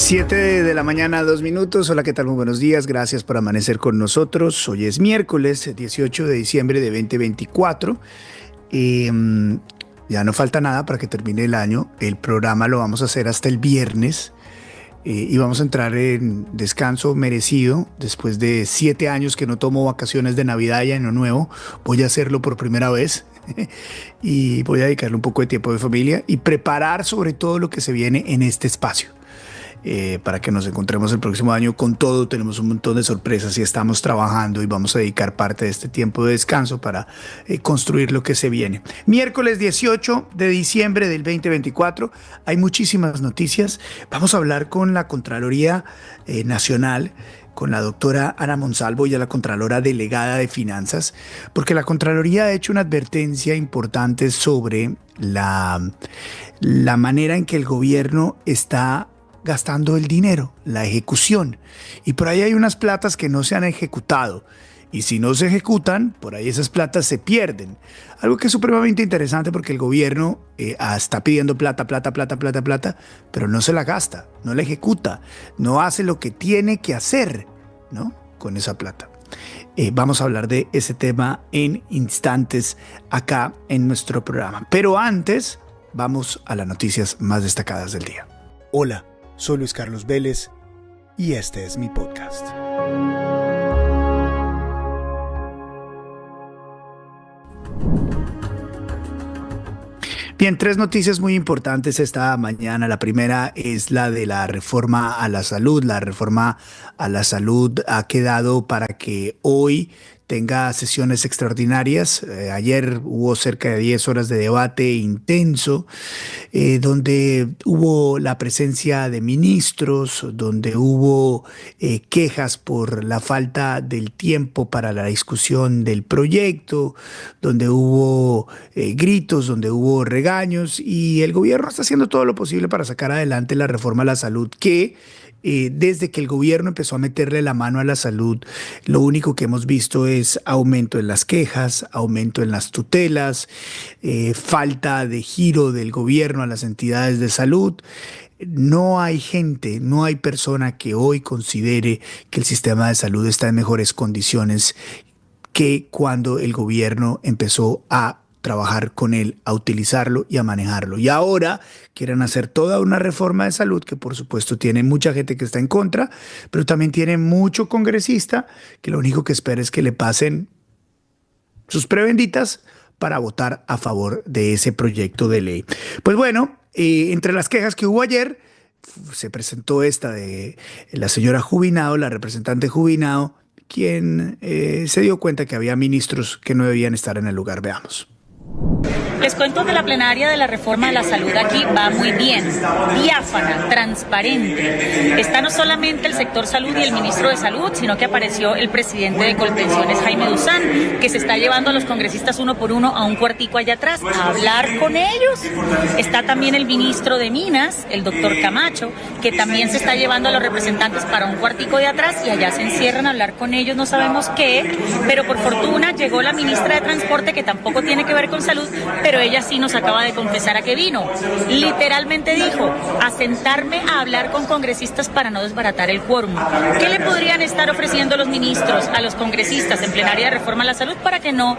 7 de la mañana, 2 minutos. Hola, ¿qué tal? Muy buenos días. Gracias por amanecer con nosotros. Hoy es miércoles 18 de diciembre de 2024. Ya no falta nada para que termine el año. El programa lo vamos a hacer hasta el viernes. Y vamos a entrar en descanso merecido. Después de 7 años que no tomo vacaciones de Navidad y Año Nuevo, voy a hacerlo por primera vez. Y voy a dedicarle un poco de tiempo de familia y preparar sobre todo lo que se viene en este espacio. Para que nos encontremos el próximo año con todo. Tenemos un montón de sorpresas y estamos trabajando y vamos a dedicar parte de este tiempo de descanso para construir lo que se viene. Miércoles 18 de diciembre del 2024, hay muchísimas noticias. Vamos a hablar con la Contraloría Nacional, con la doctora Ana Monsalvo, ella la Contralora Delegada de Finanzas, porque la Contraloría ha hecho una advertencia importante sobre la manera en que el gobierno está gastando el dinero, la ejecución. Y por ahí hay unas platas que no se han ejecutado. Y si no se ejecutan, por ahí esas platas se pierden. Algo que es supremamente interesante porque el gobierno está pidiendo plata, pero no se la gasta, no la ejecuta, no hace lo que tiene que hacer, ¿no? Con esa plata. Vamos a hablar de ese tema en instantes acá en nuestro programa. Pero antes, vamos a las noticias más destacadas del día. Hola. Soy Luis Carlos Vélez y este es mi podcast. Bien, 3 noticias muy importantes esta mañana. La primera es la de la reforma a la salud. La reforma a la salud ha quedado para que hoy tenga sesiones extraordinarias. Ayer hubo cerca de 10 horas de debate intenso, donde hubo la presencia de ministros, donde hubo quejas por la falta del tiempo para la discusión del proyecto, donde hubo gritos, donde hubo regaños, y el gobierno está haciendo todo lo posible para sacar adelante la reforma a la salud, que desde que el gobierno empezó a meterle la mano a la salud, lo único que hemos visto es aumento en las quejas, aumento en las tutelas, falta de giro del gobierno a las entidades de salud. No hay gente, no hay persona que hoy considere que el sistema de salud está en mejores condiciones que cuando el gobierno empezó a trabajar con él, a utilizarlo y a manejarlo. Y ahora quieren hacer toda una reforma de salud que por supuesto tiene mucha gente que está en contra, pero también tiene mucho congresista que lo único que espera es que le pasen sus prebenditas para votar a favor de ese proyecto de ley. Pues bueno, entre las quejas que hubo ayer, se presentó esta de la señora Jubinado, la representante Jubinado, quien se dio cuenta que había ministros que no debían estar en el lugar. Veamos. Les cuento que la plenaria de la reforma de la salud aquí va muy bien, diáfana, transparente. Está no solamente el sector salud y el ministro de salud, sino que apareció el presidente de Colpensiones, Jaime Duzán, que se está llevando a los congresistas uno por uno a un cuartico allá atrás a hablar con ellos. Está también el ministro de Minas, el doctor Camacho, que también se está llevando a los representantes para un cuartico de atrás y allá se encierran a hablar con ellos, no sabemos qué, pero por fortuna llegó la ministra de Transporte, que tampoco tiene que ver con salud, pero ella sí nos acaba de confesar a qué vino. Literalmente dijo, a sentarme a hablar con congresistas para no desbaratar el quórum. ¿Qué le podrían estar ofreciendo los ministros a los congresistas en plenaria de reforma a la salud para que no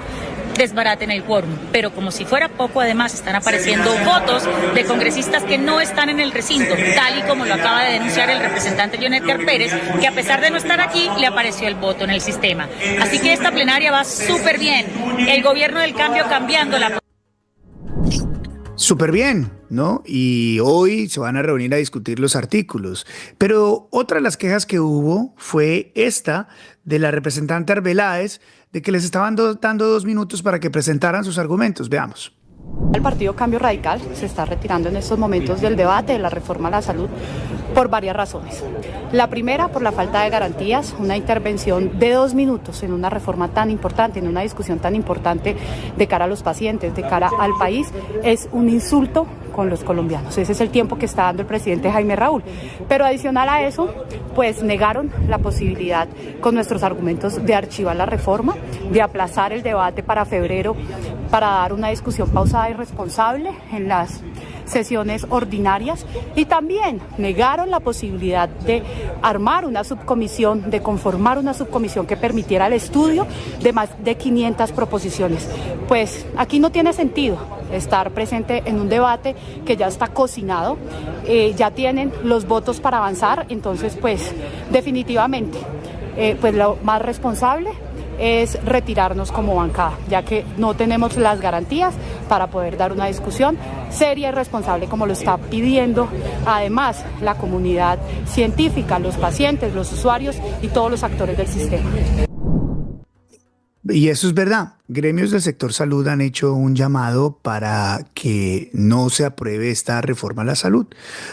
desbaraten el quórum? Pero como si fuera poco, además están apareciendo fotos de congresistas que no están en el recinto, tal y como lo acaba de denunciar el representante John Edgar Pérez, que a pesar de no estar aquí, le apareció el voto en el sistema. Así que esta plenaria va súper bien. El gobierno del cambio cambiando la... Súper bien, ¿no? Y hoy se van a reunir a discutir los artículos. Pero otra de las quejas que hubo fue esta de la representante Arbeláez, de que les estaban dando 2 minutos para que presentaran sus argumentos. Veamos. El Partido Cambio Radical se está retirando en estos momentos del debate de la reforma a la salud por varias razones. La primera, por la falta de garantías. Una intervención de 2 minutos en una reforma tan importante, en una discusión tan importante de cara a los pacientes, de cara al país, es un insulto con los colombianos. Ese es el tiempo que está dando el presidente Jaime Raúl. Pero adicional a eso, pues negaron la posibilidad con nuestros argumentos de archivar la reforma, de aplazar el debate para febrero, para dar una discusión pausada y responsable en las sesiones ordinarias y también negaron la posibilidad de armar una subcomisión, de conformar una subcomisión que permitiera el estudio de más de 500 proposiciones. Pues aquí no tiene sentido estar presente en un debate que ya está cocinado, ya tienen los votos para avanzar, entonces pues definitivamente pues lo más responsable es retirarnos como bancada, ya que no tenemos las garantías para poder dar una discusión seria y responsable como lo está pidiendo además la comunidad científica, los pacientes, los usuarios y todos los actores del sistema. Y eso es verdad. Gremios del sector salud han hecho un llamado para que no se apruebe esta reforma a la salud.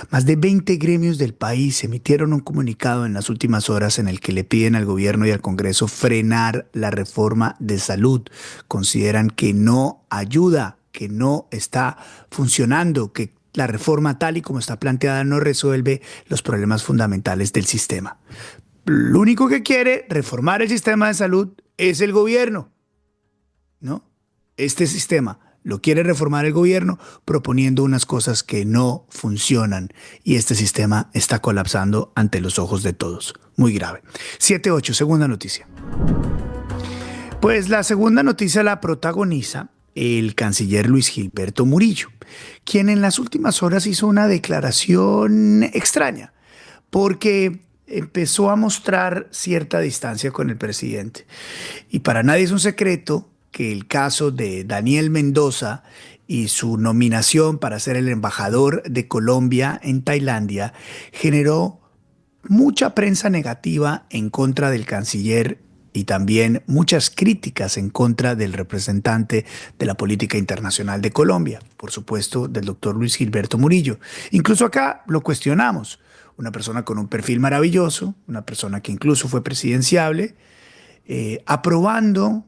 Más de 20 gremios del país emitieron un comunicado en las últimas horas en el que le piden al gobierno y al Congreso frenar la reforma de salud. Consideran que no ayuda, que no está funcionando, que la reforma tal y como está planteada no resuelve los problemas fundamentales del sistema. Lo único que quiere reformar el sistema de salud es el gobierno, ¿no? Este sistema lo quiere reformar el gobierno proponiendo unas cosas que no funcionan y este sistema está colapsando ante los ojos de todos. Muy grave. 7-8, segunda noticia. Pues la segunda noticia la protagoniza el canciller Luis Gilberto Murillo, quien en las últimas horas hizo una declaración extraña, porque empezó a mostrar cierta distancia con el presidente. Y para nadie es un secreto que el caso de Daniel Mendoza y su nominación para ser el embajador de Colombia en Tailandia generó mucha prensa negativa en contra del canciller y también muchas críticas en contra del representante de la política internacional de Colombia, por supuesto del doctor Luis Gilberto Murillo. Incluso acá lo cuestionamos. Una persona con un perfil maravilloso, una persona que incluso fue presidenciable, aprobando,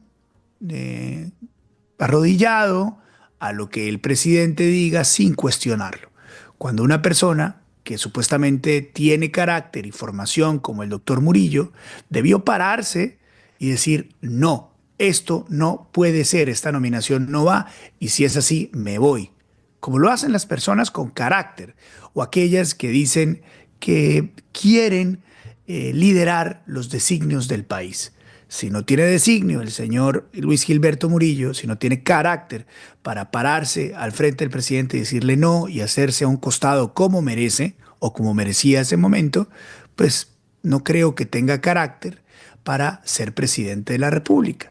arrodillado a lo que el presidente diga sin cuestionarlo. Cuando una persona que supuestamente tiene carácter y formación como el doctor Murillo, debió pararse y decir, no, esto no puede ser, esta nominación no va, y si es así, me voy. Como lo hacen las personas con carácter, o aquellas que dicen que quieren liderar los designios del país. Si no tiene designio el señor Luis Gilberto Murillo, si no tiene carácter para pararse al frente del presidente y decirle no y hacerse a un costado como merece o como merecía ese momento, pues no creo que tenga carácter para ser presidente de la República.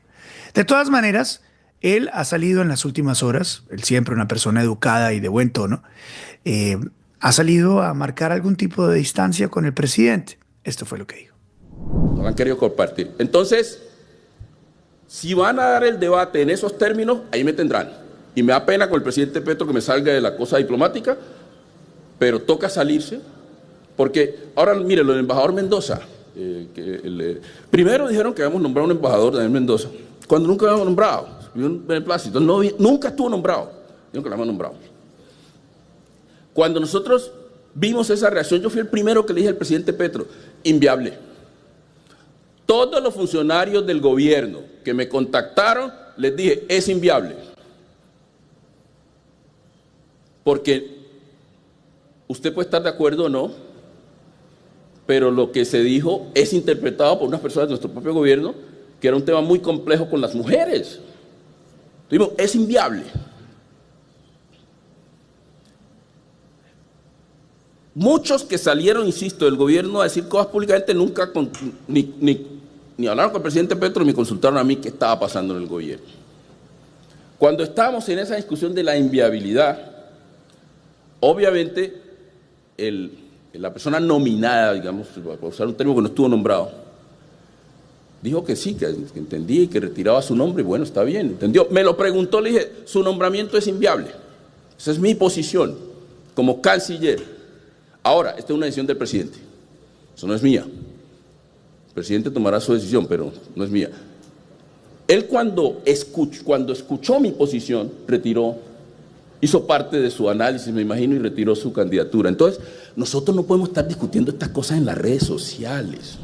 De todas maneras, él ha salido en las últimas horas, él siempre una persona educada y de buen tono, ha salido a marcar algún tipo de distancia con el presidente. Esto fue lo que dijo. No han querido compartir. Entonces, si van a dar el debate en esos términos, ahí me tendrán. Y me da pena con el presidente Petro que me salga de la cosa diplomática, pero toca salirse, porque ahora, mire, lo del embajador Mendoza, primero dijeron que habíamos nombrado un embajador, Daniel Mendoza, cuando nunca habíamos nombrado, un beneplácito, nunca estuvo nombrado, dijeron que lo habíamos nombrado. Cuando nosotros vimos esa reacción, yo fui el primero que le dije al presidente Petro, inviable. Todos los funcionarios del gobierno que me contactaron, les dije, es inviable. Porque usted puede estar de acuerdo o no, pero lo que se dijo es interpretado por unas personas de nuestro propio gobierno, que era un tema muy complejo con las mujeres. Dijimos, es inviable. Muchos que salieron, insisto, del gobierno a decir cosas públicamente nunca ni hablaron con el presidente Petro ni consultaron a mí qué estaba pasando en el gobierno. Cuando estábamos en esa discusión de la inviabilidad, obviamente la persona nominada, digamos, para usar un término que no estuvo nombrado, dijo que sí, que entendía y que retiraba su nombre, y bueno, está bien, entendió. Me lo preguntó, le dije, su nombramiento es inviable. Esa es mi posición como canciller. Ahora, esta es una decisión del presidente, eso no es mía. El presidente tomará su decisión, pero no es mía. Él cuando escuchó mi posición, retiró, hizo parte de su análisis, me imagino, y retiró su candidatura. Entonces, nosotros no podemos estar discutiendo estas cosas en las redes sociales.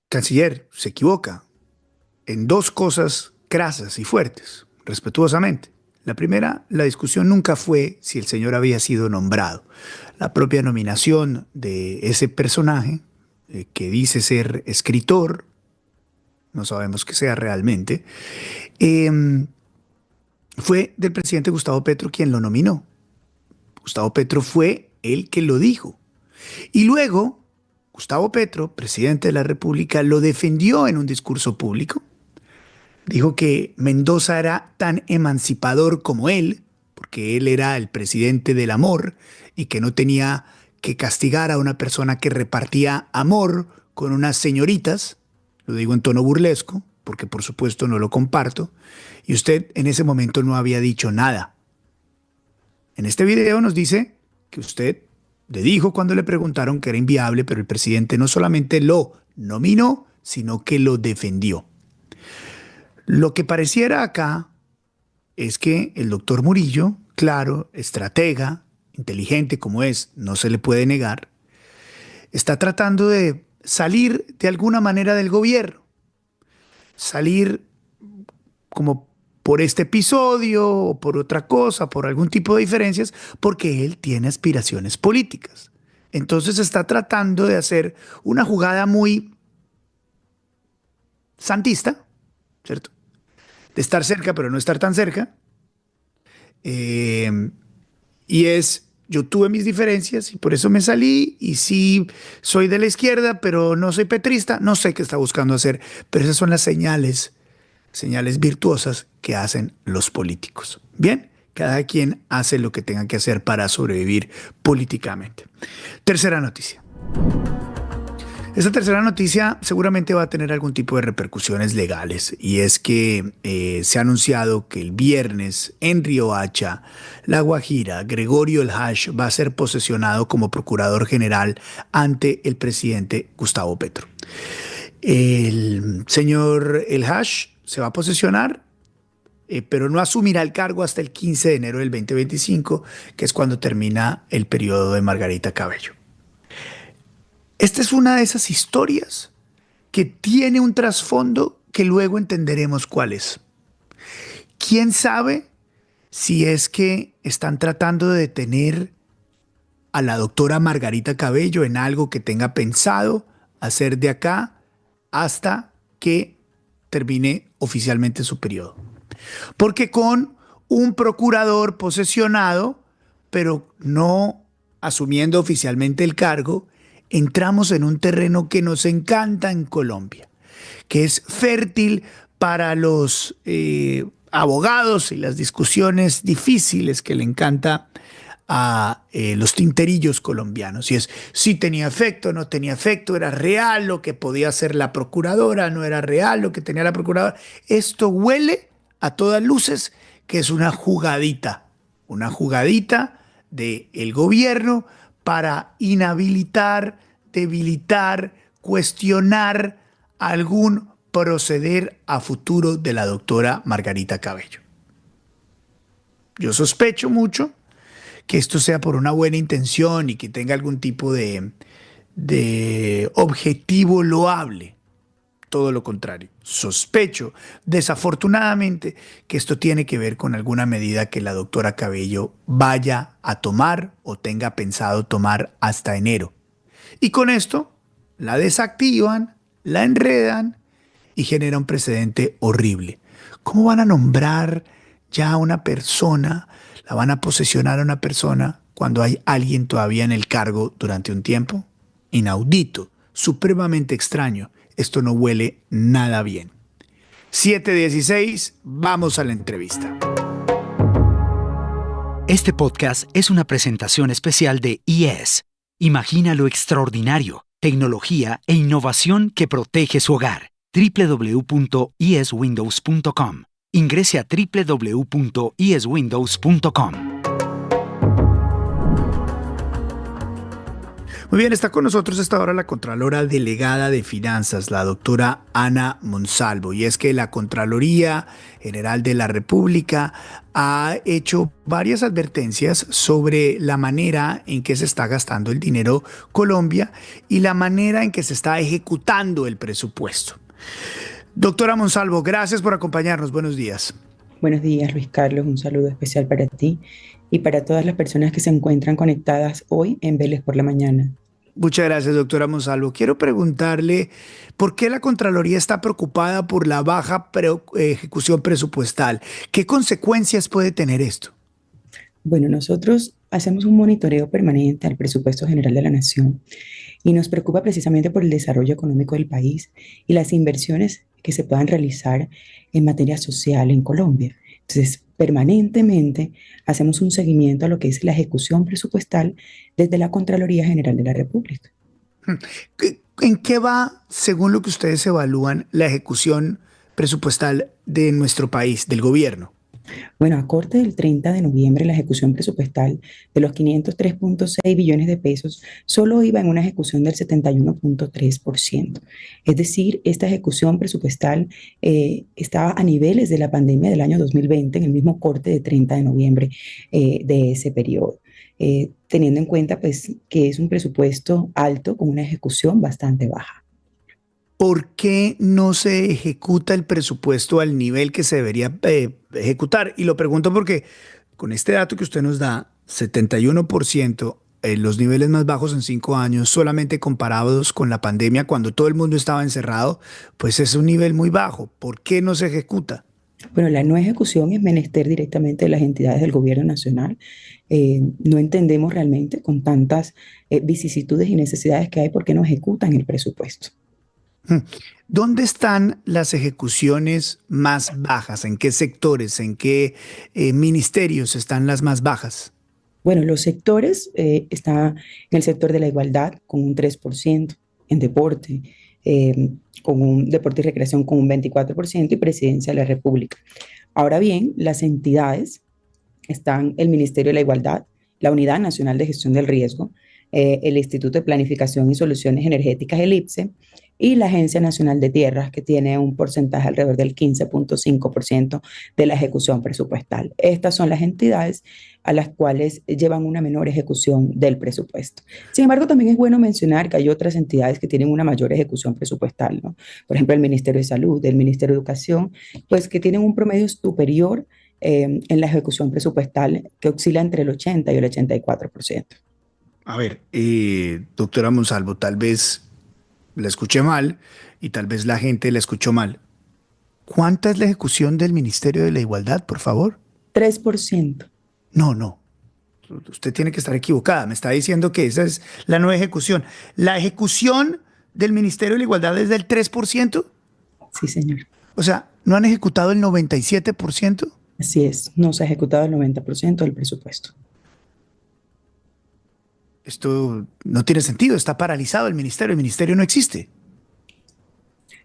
Canciller, se equivoca en dos cosas crasas y fuertes, respetuosamente. La primera, la discusión nunca fue si el señor había sido nombrado. La propia nominación de ese personaje, que dice ser escritor, no sabemos que sea realmente, fue del presidente Gustavo Petro quien lo nominó. Gustavo Petro fue el que lo dijo. Y luego, Gustavo Petro, presidente de la República, lo defendió en un discurso público. Dijo que Mendoza era tan emancipador como él, porque él era el presidente del amor y que no tenía que castigar a una persona que repartía amor con unas señoritas. Lo digo en tono burlesco, porque por supuesto no lo comparto. Y usted en ese momento no había dicho nada. En este video nos dice que usted le dijo cuando le preguntaron que era inviable, pero el presidente no solamente lo nominó, sino que lo defendió. Lo que pareciera acá es que el doctor Murillo, claro, estratega, inteligente como es, no se le puede negar, está tratando de salir de alguna manera del gobierno, salir como por este episodio o por otra cosa, por algún tipo de diferencias, porque él tiene aspiraciones políticas. Entonces está tratando de hacer una jugada muy santista, ¿cierto? De estar cerca, pero no estar tan cerca. Y es, yo tuve mis diferencias y por eso me salí, y sí soy de la izquierda, pero no soy petrista. No sé qué está buscando hacer, pero esas son las señales virtuosas que hacen los políticos. Bien, cada quien hace lo que tenga que hacer para sobrevivir políticamente. Tercera noticia. Esta tercera noticia seguramente va a tener algún tipo de repercusiones legales, y es que se ha anunciado que el viernes en Riohacha, La Guajira, Gregorio El Hash va a ser posesionado como procurador general ante el presidente Gustavo Petro. El señor El Hash se va a posesionar, pero no asumirá el cargo hasta el 15 de enero del 2025, que es cuando termina el periodo de Margarita Cabello. Esta es una de esas historias que tiene un trasfondo que luego entenderemos cuál es. ¿Quién sabe si es que están tratando de detener a la doctora Margarita Cabello en algo que tenga pensado hacer de acá hasta que termine oficialmente su periodo? Porque con un procurador posesionado, pero no asumiendo oficialmente el cargo, entramos en un terreno que nos encanta en Colombia, que es fértil para los abogados y las discusiones difíciles que le encanta a los tinterillos colombianos. Y es si tenía efecto, no tenía efecto, era real lo que podía hacer la procuradora, no era real lo que tenía la procuradora. Esto huele a todas luces que es una jugadita del gobierno para inhabilitar, debilitar, cuestionar algún proceder a futuro de la doctora Margarita Cabello. Yo sospecho mucho que esto sea por una buena intención y que tenga algún tipo de objetivo loable. Todo lo contrario. Sospecho, desafortunadamente, que esto tiene que ver con alguna medida que la doctora Cabello vaya a tomar o tenga pensado tomar hasta enero. Y con esto la desactivan, la enredan y genera un precedente horrible. ¿Cómo van a nombrar ya a una persona, la van a posesionar a una persona cuando hay alguien todavía en el cargo durante un tiempo? Inaudito, supremamente extraño. Esto no huele nada bien. 7:16, vamos a la entrevista. Este podcast es una presentación especial de IES. Imagina lo extraordinario, tecnología e innovación que protege su hogar. www.ieswindows.com. Ingrese a www.ieswindows.com. Muy bien, está con nosotros hasta ahora la Contralora Delegada de Finanzas, la doctora Ana Monsalvo. Y es que la Contraloría General de la República ha hecho varias advertencias sobre la manera en que se está gastando el dinero Colombia y la manera en que se está ejecutando el presupuesto. Doctora Monsalvo, gracias por acompañarnos. Buenos días. Buenos días, Luis Carlos. Un saludo especial para ti y para todas las personas que se encuentran conectadas hoy en Vélez por la Mañana. Muchas gracias, doctora Monsalvo. Quiero preguntarle por qué la Contraloría está preocupada por la baja ejecución presupuestal. ¿Qué consecuencias puede tener esto? Bueno, nosotros hacemos un monitoreo permanente al presupuesto general de la Nación y nos preocupa precisamente por el desarrollo económico del país y las inversiones que se puedan realizar en materia social en Colombia. Entonces, permanentemente hacemos un seguimiento a lo que es la ejecución presupuestal desde la Contraloría General de la República. ¿En qué va, según lo que ustedes evalúan, la ejecución presupuestal de nuestro país, del gobierno? Bueno, a corte del 30 de noviembre, la ejecución presupuestal de los 503.6 billones de pesos solo iba en una ejecución del 71.3%. Es decir, esta ejecución presupuestal estaba a niveles de la pandemia del año 2020, en el mismo corte de 30 de noviembre de ese periodo. Teniendo en cuenta pues, que es un presupuesto alto con una ejecución bastante baja. ¿Por qué no se ejecuta el presupuesto al nivel que se debería ejecutar? Y lo pregunto porque con este dato que usted nos da, 71%, los niveles más bajos en 5 años, solamente comparados con la pandemia cuando todo el mundo estaba encerrado, pues es un nivel muy bajo. ¿Por qué no se ejecuta? Bueno, la no ejecución es menester directamente de las entidades del gobierno nacional. No entendemos realmente con tantas vicisitudes y necesidades que hay por qué no ejecutan el presupuesto. ¿Dónde están las ejecuciones más bajas? ¿En qué sectores? ¿En qué ministerios están las más bajas? Bueno, los sectores, está en el sector de la igualdad con un 3%, en deporte, con un deporte y recreación con un 24% y presidencia de la República. Ahora bien, las entidades están el Ministerio de la Igualdad, la Unidad Nacional de Gestión del Riesgo, el Instituto de Planificación y Soluciones Energéticas, el IPSE, y la Agencia Nacional de Tierras, que tiene un porcentaje alrededor del 15.5% de la ejecución presupuestal. Estas son las entidades a las cuales llevan una menor ejecución del presupuesto. Sin embargo, también es bueno mencionar que hay otras entidades que tienen una mayor ejecución presupuestal, ¿no? Por ejemplo, el Ministerio de Salud, el Ministerio de Educación, pues que tienen un promedio superior en la ejecución presupuestal que oscila entre el 80 y el 84%. A ver, doctora Monsalvo, tal vez la escuché mal y tal vez la gente la escuchó mal. ¿Cuánta es la ejecución del Ministerio de la Igualdad, por favor? 3%. No, no. Usted tiene que estar equivocada. Me está diciendo que esa es la no ejecución. ¿La ejecución del Ministerio de la Igualdad es del 3%? Sí, señor. O sea, ¿no han ejecutado el 97%? Así es, no se ha ejecutado el 90% del presupuesto. Esto no tiene sentido, está paralizado el ministerio no existe.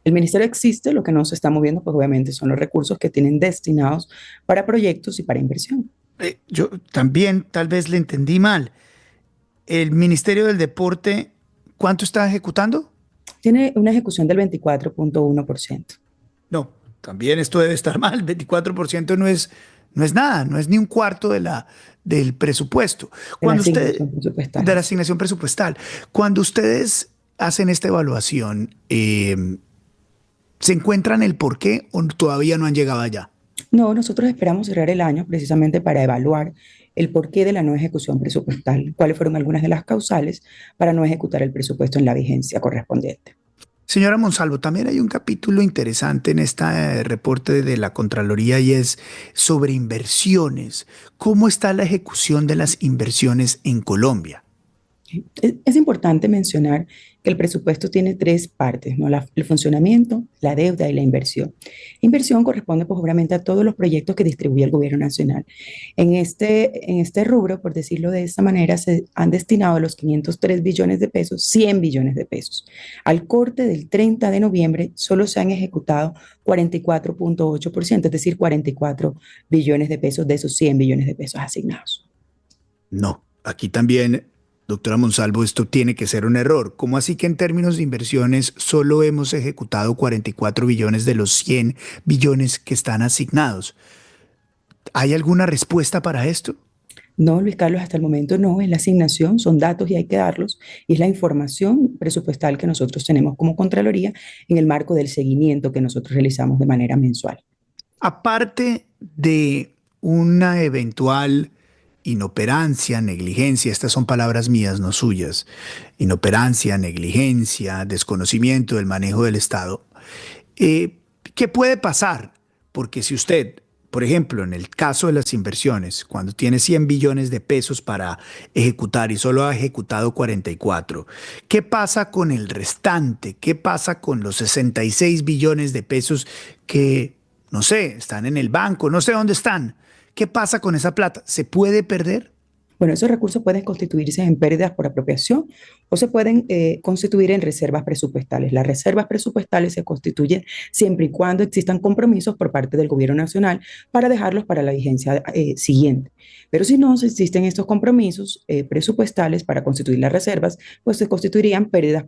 El ministerio existe, lo que no se está moviendo, pues obviamente son los recursos que tienen destinados para proyectos y para inversión. Yo también tal vez le entendí mal. El Ministerio del Deporte, ¿cuánto está ejecutando? Tiene una ejecución del 24.1%. No, también esto debe estar mal. 24% no es nada, no es ni un cuarto del presupuesto. De la asignación presupuestal. Cuando ustedes hacen esta evaluación, ¿se encuentran el por qué o todavía no han llegado allá? No, nosotros esperamos cerrar el año precisamente para evaluar el porqué de la no ejecución presupuestal, cuáles fueron algunas de las causales para no ejecutar el presupuesto en la vigencia correspondiente. Señora Monsalvo, también hay un capítulo interesante en este reporte de la Contraloría y es sobre inversiones. ¿Cómo está la ejecución de las inversiones en Colombia? Es importante mencionar que el presupuesto tiene tres partes, ¿no? El funcionamiento, la deuda y la inversión. Inversión corresponde, pues, obviamente a todos los proyectos que distribuye el gobierno nacional. En este rubro, por decirlo de esta manera, se han destinado a los 503 billones de pesos, 100 billones de pesos. Al corte del 30 de noviembre, solo se han ejecutado 44.8%, es decir, 44 billones de pesos de esos 100 billones de pesos asignados. No, aquí también, doctora Monsalvo, esto tiene que ser un error. ¿Cómo así que en términos de inversiones solo hemos ejecutado 44 billones de los 100 billones que están asignados? ¿Hay alguna respuesta para esto? No, Luis Carlos, hasta el momento no, es la asignación, son datos y hay que darlos, y es la información presupuestal que nosotros tenemos como Contraloría en el marco del seguimiento que nosotros realizamos de manera mensual. Aparte de una eventual inoperancia, negligencia, estas son palabras mías, no suyas, inoperancia, negligencia, desconocimiento del manejo del Estado, ¿qué puede pasar? Porque si usted, por ejemplo, en el caso de las inversiones, cuando tiene 100 billones de pesos para ejecutar y solo ha ejecutado 44, ¿qué pasa con el restante? ¿Qué pasa con los 66 billones de pesos que, no sé, están en el banco, no sé dónde están? ¿Qué pasa con esa plata? ¿Se puede perder? Bueno, esos recursos pueden constituirse en pérdidas por apropiación o se pueden constituir en reservas presupuestales. Las reservas presupuestales se constituyen siempre y cuando existan compromisos por parte del gobierno nacional para dejarlos para la vigencia siguiente. Pero si no existen estos compromisos presupuestales para constituir las reservas, pues se constituirían pérdidas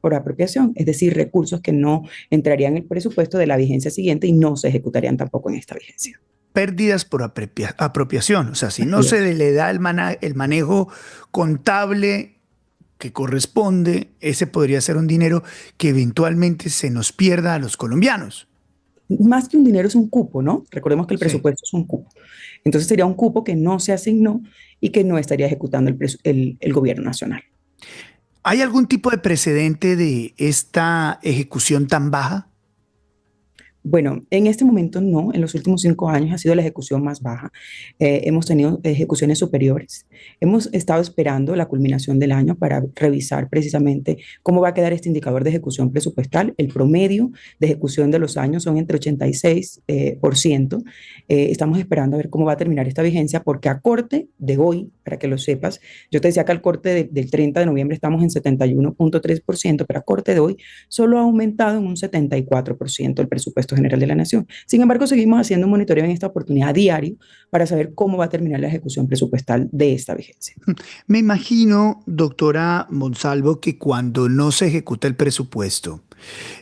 por apropiación, es decir, recursos que no entrarían en el presupuesto de la vigencia siguiente y no se ejecutarían tampoco en esta vigencia. Pérdidas por apropiación. O sea, si no Así es. se le da el manejo contable que corresponde, ese podría ser un dinero que eventualmente se nos pierda a los colombianos. Más que un dinero es un cupo, ¿no? Recordemos que el Sí. presupuesto es un cupo. Entonces sería un cupo que no se asignó y que no estaría ejecutando el gobierno nacional. ¿Hay algún tipo de precedente de esta ejecución tan baja? Bueno, en este momento no, en los últimos 5 años ha sido la ejecución más baja. Hemos tenido ejecuciones superiores. Hemos estado esperando la culminación del año para revisar precisamente cómo va a quedar este indicador de ejecución presupuestal. El promedio de ejecución de los años son entre 86%. Estamos esperando a ver cómo va a terminar esta vigencia porque a corte de hoy, para que lo sepas, yo te decía que al corte del 30 de noviembre estamos en 71.3%, pero a corte de hoy solo ha aumentado en un 74% el presupuesto general de la Nación. Sin embargo, seguimos haciendo un monitoreo en esta oportunidad a diario para saber cómo va a terminar la ejecución presupuestal de esta vigencia. Me imagino, doctora Monsalvo, que cuando no se ejecuta el presupuesto,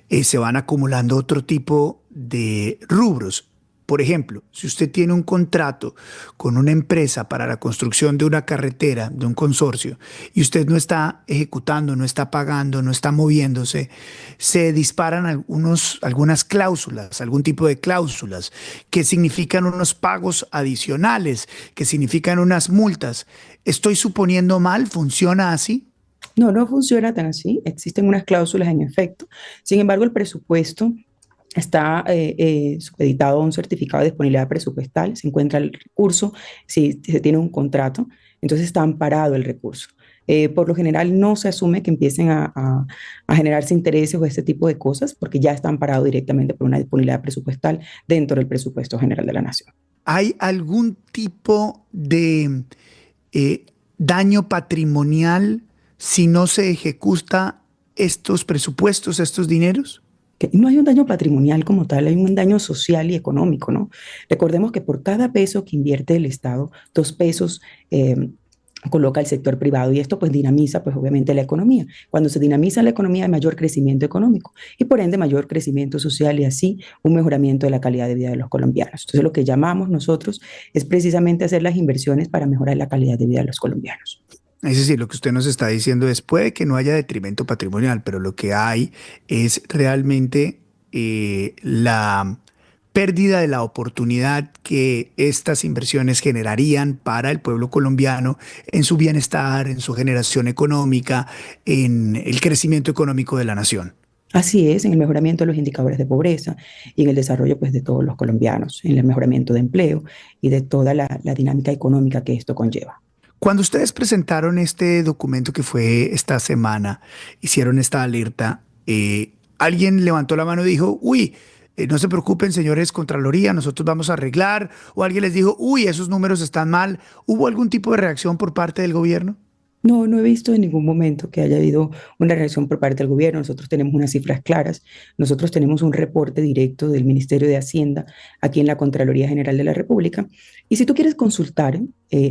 se van acumulando otro tipo de rubros. Por ejemplo, si usted tiene un contrato con una empresa para la construcción de una carretera, de un consorcio, y usted no está ejecutando, no está pagando, no está moviéndose, se disparan algunas cláusulas, algún tipo de cláusulas que significan unos pagos adicionales, que significan unas multas. ¿Estoy suponiendo mal? ¿Funciona así? No, no funciona tan así. Existen unas cláusulas en efecto. Sin embargo, el presupuesto está supeditado a un certificado de disponibilidad presupuestal, se encuentra el recurso, si se tiene un contrato, entonces está amparado el recurso. Por lo general no se asume que empiecen a generarse intereses o este tipo de cosas porque ya está amparado directamente por una disponibilidad presupuestal dentro del presupuesto general de la Nación. ¿Hay algún tipo de daño patrimonial si no se ejecuta estos presupuestos, estos dineros? Que no hay un daño patrimonial como tal, hay un daño social y económico, ¿no? Recordemos que por cada peso que invierte el Estado, 2 pesos coloca el sector privado y esto pues dinamiza pues obviamente la economía. Cuando se dinamiza la economía hay mayor crecimiento económico y por ende mayor crecimiento social y así un mejoramiento de la calidad de vida de los colombianos. Entonces lo que llamamos nosotros es precisamente hacer las inversiones para mejorar la calidad de vida de los colombianos. Es decir, lo que usted nos está diciendo es, puede que no haya detrimento patrimonial, pero lo que hay es realmente la pérdida de la oportunidad que estas inversiones generarían para el pueblo colombiano en su bienestar, en su generación económica, en el crecimiento económico de la nación. Así es, en el mejoramiento de los indicadores de pobreza y en el desarrollo pues, de todos los colombianos, en el mejoramiento de empleo y de toda la dinámica económica que esto conlleva. Cuando ustedes presentaron este documento que fue esta semana, hicieron esta alerta, alguien levantó la mano y dijo, uy, no se preocupen, señores Contraloría, nosotros vamos a arreglar, o alguien les dijo, uy, esos números están mal. ¿Hubo algún tipo de reacción por parte del gobierno? No, no he visto en ningún momento que haya habido una reacción por parte del gobierno. Nosotros tenemos unas cifras claras. Nosotros tenemos un reporte directo del Ministerio de Hacienda aquí en la Contraloría General de la República. Y si tú quieres consultar,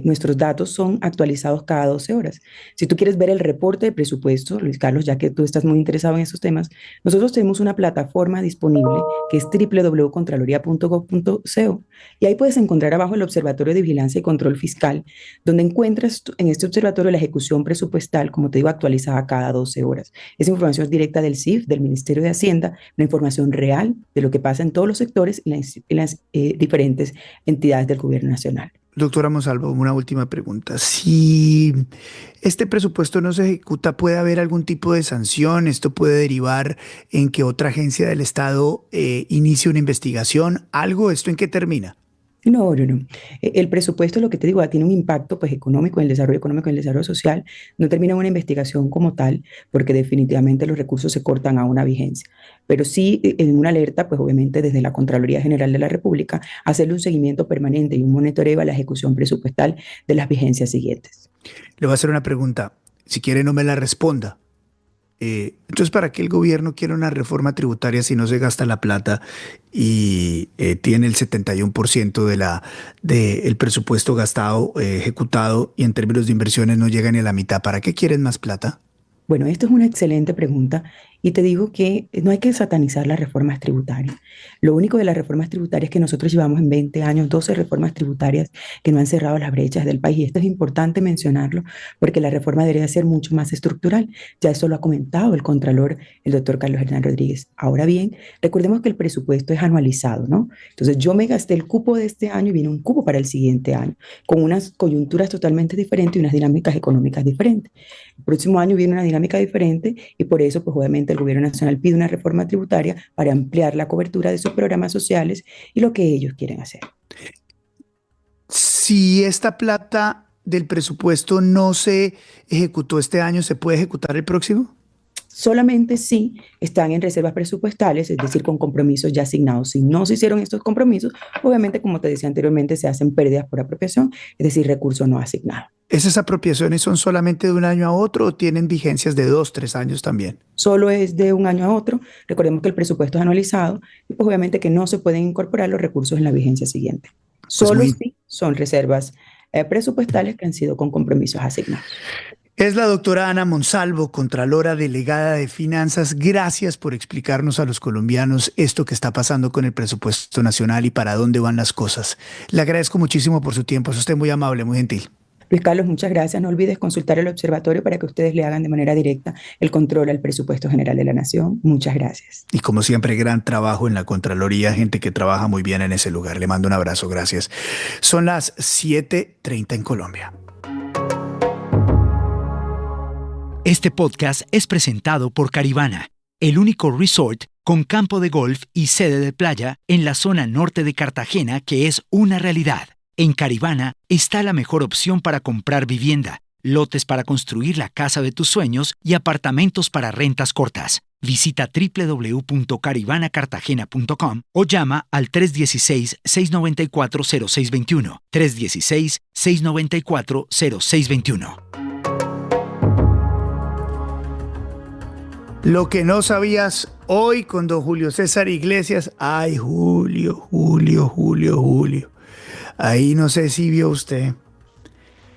nuestros datos son actualizados cada 12 horas. Si tú quieres ver el reporte de presupuesto, Luis Carlos, ya que tú estás muy interesado en esos temas, nosotros tenemos una plataforma disponible que es www.contraloría.gov.co y ahí puedes encontrar abajo el Observatorio de Vigilancia y Control Fiscal, donde encuentras en este observatorio la ejecución ejecución presupuestal, como te digo, actualizada cada 12 horas. Esa información es directa del CIF, del Ministerio de Hacienda, una información real de lo que pasa en todos los sectores y las diferentes entidades del gobierno nacional. Doctora Monsalvo, una última pregunta. Si este presupuesto no se ejecuta, ¿puede haber algún tipo de sanción? ¿Esto puede derivar en que otra agencia del Estado inicie una investigación? ¿Algo? ¿Esto en qué termina? No, no, no. El presupuesto, lo que te digo, tiene un impacto pues, económico en el desarrollo económico, en el desarrollo social. No termina una investigación como tal, porque definitivamente los recursos se cortan a una vigencia. Pero sí, en una alerta, pues obviamente desde la Contraloría General de la República, hacerle un seguimiento permanente y un monitoreo a la ejecución presupuestal de las vigencias siguientes. Le voy a hacer una pregunta. Si quiere, no me la responda. Entonces, ¿para qué el gobierno quiere una reforma tributaria si no se gasta la plata y tiene el 71% del presupuesto gastado, ejecutado, y en términos de inversiones no llega ni a la mitad? ¿Para qué quieren más plata? Bueno, esto es una excelente pregunta y te digo que no hay que satanizar las reformas tributarias. Lo único de las reformas tributarias es que nosotros llevamos en 20 años 12 reformas tributarias que no han cerrado las brechas del país. Y esto es importante mencionarlo porque la reforma debería ser mucho más estructural. Ya eso lo ha comentado el Contralor, el doctor Carlos Hernán Rodríguez. Ahora bien, recordemos que el presupuesto es anualizado, ¿no? Entonces yo me gasté el cupo de este año y viene un cupo para el siguiente año, con unas coyunturas totalmente diferentes y unas dinámicas económicas diferentes. El próximo año viene una dinámica diferente y por eso, pues obviamente el gobierno nacional pide una reforma tributaria para ampliar la cobertura de sus programas sociales y lo que ellos quieren hacer. Si esta plata del presupuesto no se ejecutó este año, ¿se puede ejecutar el próximo? Solamente si están en reservas presupuestales, es decir, con compromisos ya asignados. Si no se hicieron estos compromisos, obviamente, como te decía anteriormente, se hacen pérdidas por apropiación, es decir, recursos no asignados. ¿Esas apropiaciones son solamente de un año a otro o tienen vigencias de 2, 3 años también? Solo es de un año a otro. Recordemos que el presupuesto es anualizado y pues obviamente que no se pueden incorporar los recursos en la vigencia siguiente. Solo si son reservas presupuestales que han sido con compromisos asignados. Es la doctora Ana Monsalvo, Contralora Delegada de Finanzas. Gracias por explicarnos a los colombianos esto que está pasando con el presupuesto nacional y para dónde van las cosas. Le agradezco muchísimo por su tiempo. Es usted muy amable, muy gentil. Luis Carlos, muchas gracias. No olvides consultar el observatorio para que ustedes le hagan de manera directa el control al presupuesto general de la Nación. Muchas gracias. Y como siempre, gran trabajo en la Contraloría, gente que trabaja muy bien en ese lugar. Le mando un abrazo, gracias. Son las 7:30 en Colombia. Este podcast es presentado por Caribana, el único resort con campo de golf y sede de playa en la zona norte de Cartagena que es una realidad. En Caribana está la mejor opción para comprar vivienda, lotes para construir la casa de tus sueños y apartamentos para rentas cortas. Visita www.caribanacartagena.com o llama al 316-694-0621. 316-694-0621. Lo que no sabías hoy con don Julio César Iglesias. Ay, Julio. Ahí no sé si vio usted,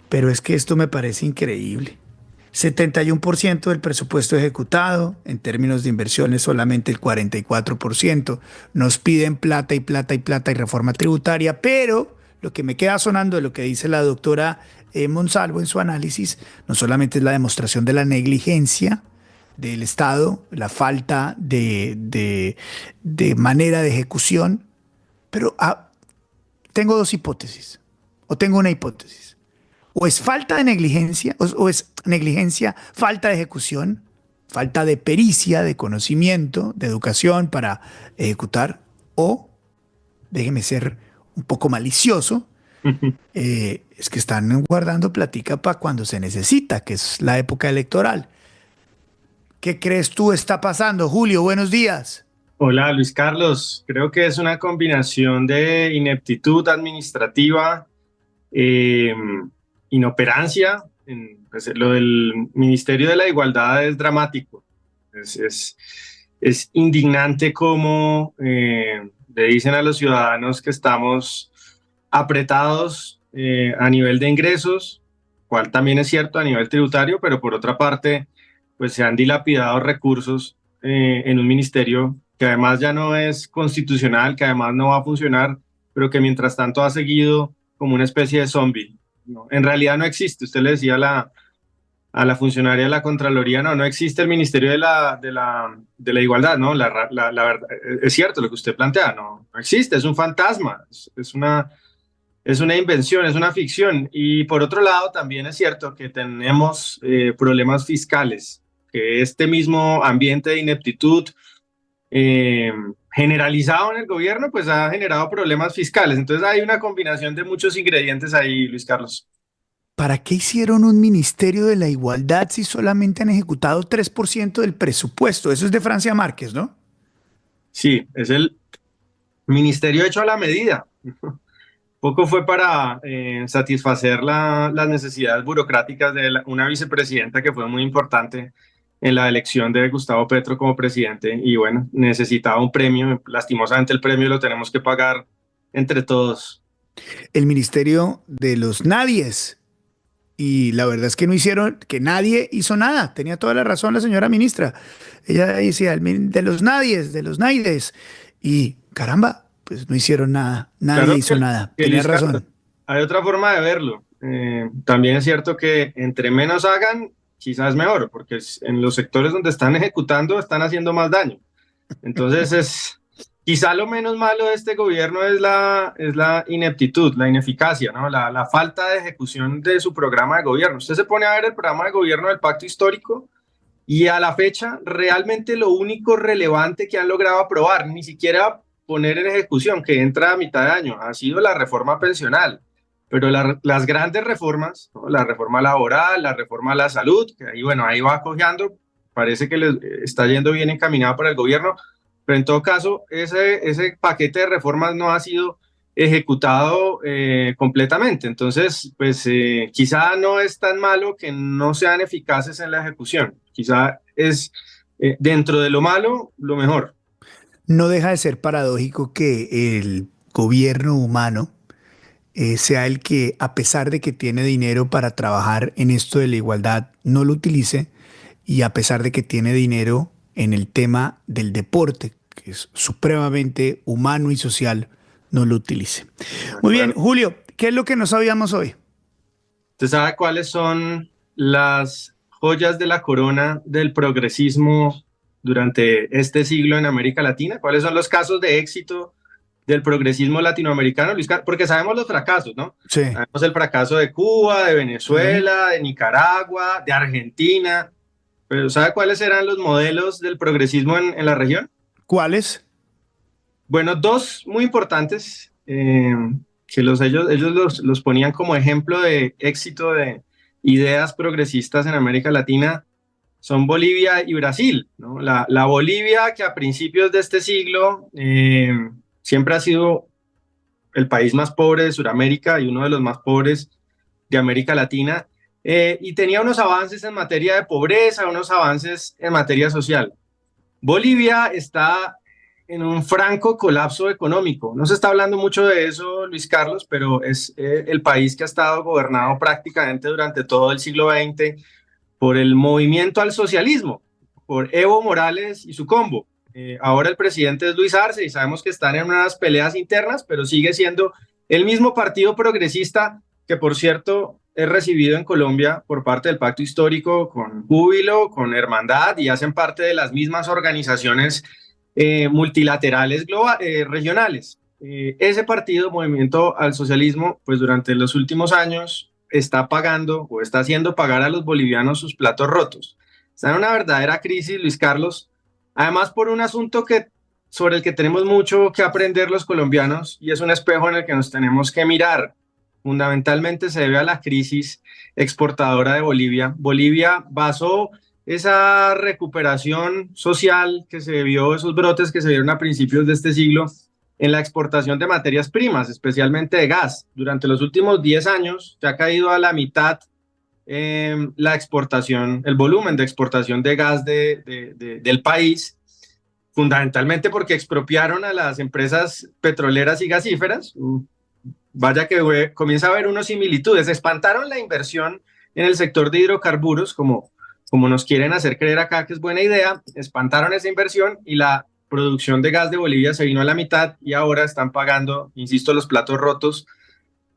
pero es que esto me parece increíble. 71% del presupuesto ejecutado, en términos de inversiones solamente el 44%. Nos piden plata y reforma tributaria, pero lo que me queda sonando de lo que dice la doctora Monsalvo en su análisis, no solamente es la demostración de la negligencia del Estado, la falta de manera de ejecución, pero tengo dos hipótesis, o tengo una hipótesis. O es falta de negligencia, o es negligencia, falta de ejecución, falta de pericia, de conocimiento, de educación para ejecutar, o, déjeme ser un poco malicioso, es que están guardando platica para cuando se necesita, que es la época electoral. ¿Qué crees tú está pasando, Julio? Buenos días. Hola, Luis Carlos. Creo que es una combinación de ineptitud administrativa, inoperancia. Pues, lo del Ministerio de la Igualdad es dramático. Es indignante cómo le dicen a los ciudadanos que estamos apretados a nivel de ingresos, cual también es cierto a nivel tributario, pero por otra parte, pues se han dilapidado recursos en un ministerio que además ya no es constitucional, que además no va a funcionar, pero que mientras tanto ha seguido como una especie de zombie, ¿no? En realidad no existe. Usted le decía a la funcionaria de la Contraloría, no existe el Ministerio de la Igualdad, ¿no? La verdad, es cierto lo que usted plantea, no existe, es un fantasma, es una invención, es una ficción. Y por otro lado, también es cierto que tenemos problemas fiscales, que este mismo ambiente de ineptitud generalizado en el gobierno, pues ha generado problemas fiscales. Entonces hay una combinación de muchos ingredientes ahí, Luis Carlos. ¿Para qué hicieron un Ministerio de la Igualdad si solamente han ejecutado 3% del presupuesto? Eso es de Francia Márquez, ¿no? Sí, es el ministerio hecho a la medida. Poco fue para satisfacer las necesidades burocráticas de una vicepresidenta que fue muy importante en la elección de Gustavo Petro como presidente y bueno, necesitaba un premio. Lastimosamente el premio lo tenemos que pagar entre todos. El Ministerio de los Nadies. Y la verdad es que no hicieron, que nadie hizo nada. Tenía toda la razón la señora ministra. Ella decía, de los nadies, de los naides. Y caramba, pues no hicieron nada. Nadie Claro hizo nada. que Tenía Luis Carlos, razón. hay otra forma de verlo. También es cierto que entre menos hagan, quizás mejor, porque en los sectores donde están ejecutando están haciendo más daño. Entonces quizá lo menos malo de este gobierno es la ineptitud, la ineficacia, ¿no? La falta de ejecución de su programa de gobierno. Usted se pone a ver el programa de gobierno del Pacto Histórico y a la fecha realmente lo único relevante que han logrado aprobar, ni siquiera poner en ejecución, que entra a mitad de año, ha sido la reforma pensional. Pero las grandes reformas, ¿no? La reforma laboral, la reforma a la salud, que ahí, bueno, ahí va cojeando, parece que le está yendo bien encaminado para el gobierno, pero en todo caso, ese paquete de reformas no ha sido ejecutado completamente. Entonces, pues quizá no es tan malo que no sean eficaces en la ejecución. Quizá es dentro de lo malo, lo mejor. No deja de ser paradójico que el gobierno humano sea el que, a pesar de que tiene dinero para trabajar en esto de la igualdad, no lo utilice, y a pesar de que tiene dinero en el tema del deporte, que es supremamente humano y social, no lo utilice. Muy bien, Julio, ¿qué es lo que no sabíamos hoy? ¿Usted sabe cuáles son las joyas de la corona del progresismo durante este siglo en América Latina? ¿Cuáles son los casos de éxito del progresismo latinoamericano, Luis Carlos? Porque sabemos los fracasos, ¿no? Sí. Sabemos el fracaso de Cuba, de Venezuela, de Nicaragua, de Argentina. Pero ¿sabe cuáles eran los modelos del progresismo en la región? ¿Cuáles? Bueno, dos muy importantes que ellos los ponían como ejemplo de éxito de ideas progresistas en América Latina son Bolivia y Brasil, ¿no? La Bolivia, que a principios de este siglo siempre ha sido el país más pobre de Sudamérica y uno de los más pobres de América Latina, y tenía unos avances en materia de pobreza, unos avances en materia social. Bolivia está en un franco colapso económico. No se está hablando mucho de eso, Luis Carlos, pero es el país que ha estado gobernado prácticamente durante todo el siglo XX por el movimiento al socialismo, por Evo Morales y su combo. Ahora el presidente es Luis Arce y sabemos que están en unas peleas internas, pero sigue siendo el mismo partido progresista que, por cierto, es recibido en Colombia por parte del Pacto Histórico con júbilo, con hermandad, y hacen parte de las mismas organizaciones multilaterales regionales. Ese partido, Movimiento al Socialismo, pues durante los últimos años está pagando o está haciendo pagar a los bolivianos sus platos rotos. Está en una verdadera crisis, Luis Carlos, además por un asunto sobre el que tenemos mucho que aprender los colombianos, y es un espejo en el que nos tenemos que mirar. Fundamentalmente se debe a la crisis exportadora de Bolivia. Bolivia basó esa recuperación social que se vio, esos brotes que se vieron a principios de este siglo, en la exportación de materias primas, especialmente de gas. Durante los últimos 10 años se ha caído a la mitad la exportación, el volumen de exportación de gas del país, fundamentalmente porque expropiaron a las empresas petroleras y gasíferas. Vaya que comienza a haber unas similitudes. Espantaron la inversión en el sector de hidrocarburos, como nos quieren hacer creer acá que es buena idea. Espantaron esa inversión y la producción de gas de Bolivia se vino a la mitad y ahora están pagando, insisto, los platos rotos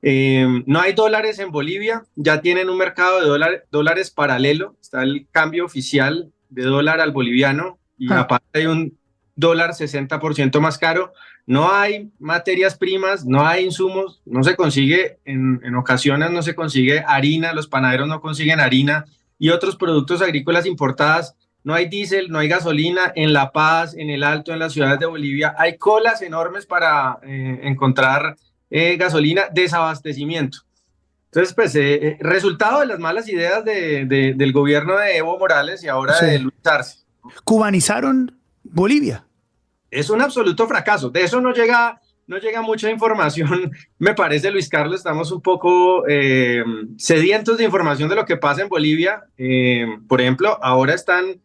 No hay dólares en Bolivia, ya tienen un mercado de dólares paralelo, está el cambio oficial de dólar al boliviano y aparte hay un dólar 60% más caro. No hay materias primas, no hay insumos, no se consigue, en ocasiones no se consigue harina, los panaderos no consiguen harina y otros productos agrícolas importadas. No hay diésel, no hay gasolina. En La Paz, en el Alto, en las ciudades de Bolivia, hay colas enormes para encontrar gasolina, desabastecimiento. Entonces, pues, resultado de las malas ideas del gobierno de Evo Morales y ahora de Luis Arce. ¿Cubanizaron Bolivia? Es un absoluto fracaso. De eso no llega mucha información, me parece, Luis Carlos. Estamos un poco sedientos de información de lo que pasa en Bolivia. Por ejemplo, ahora están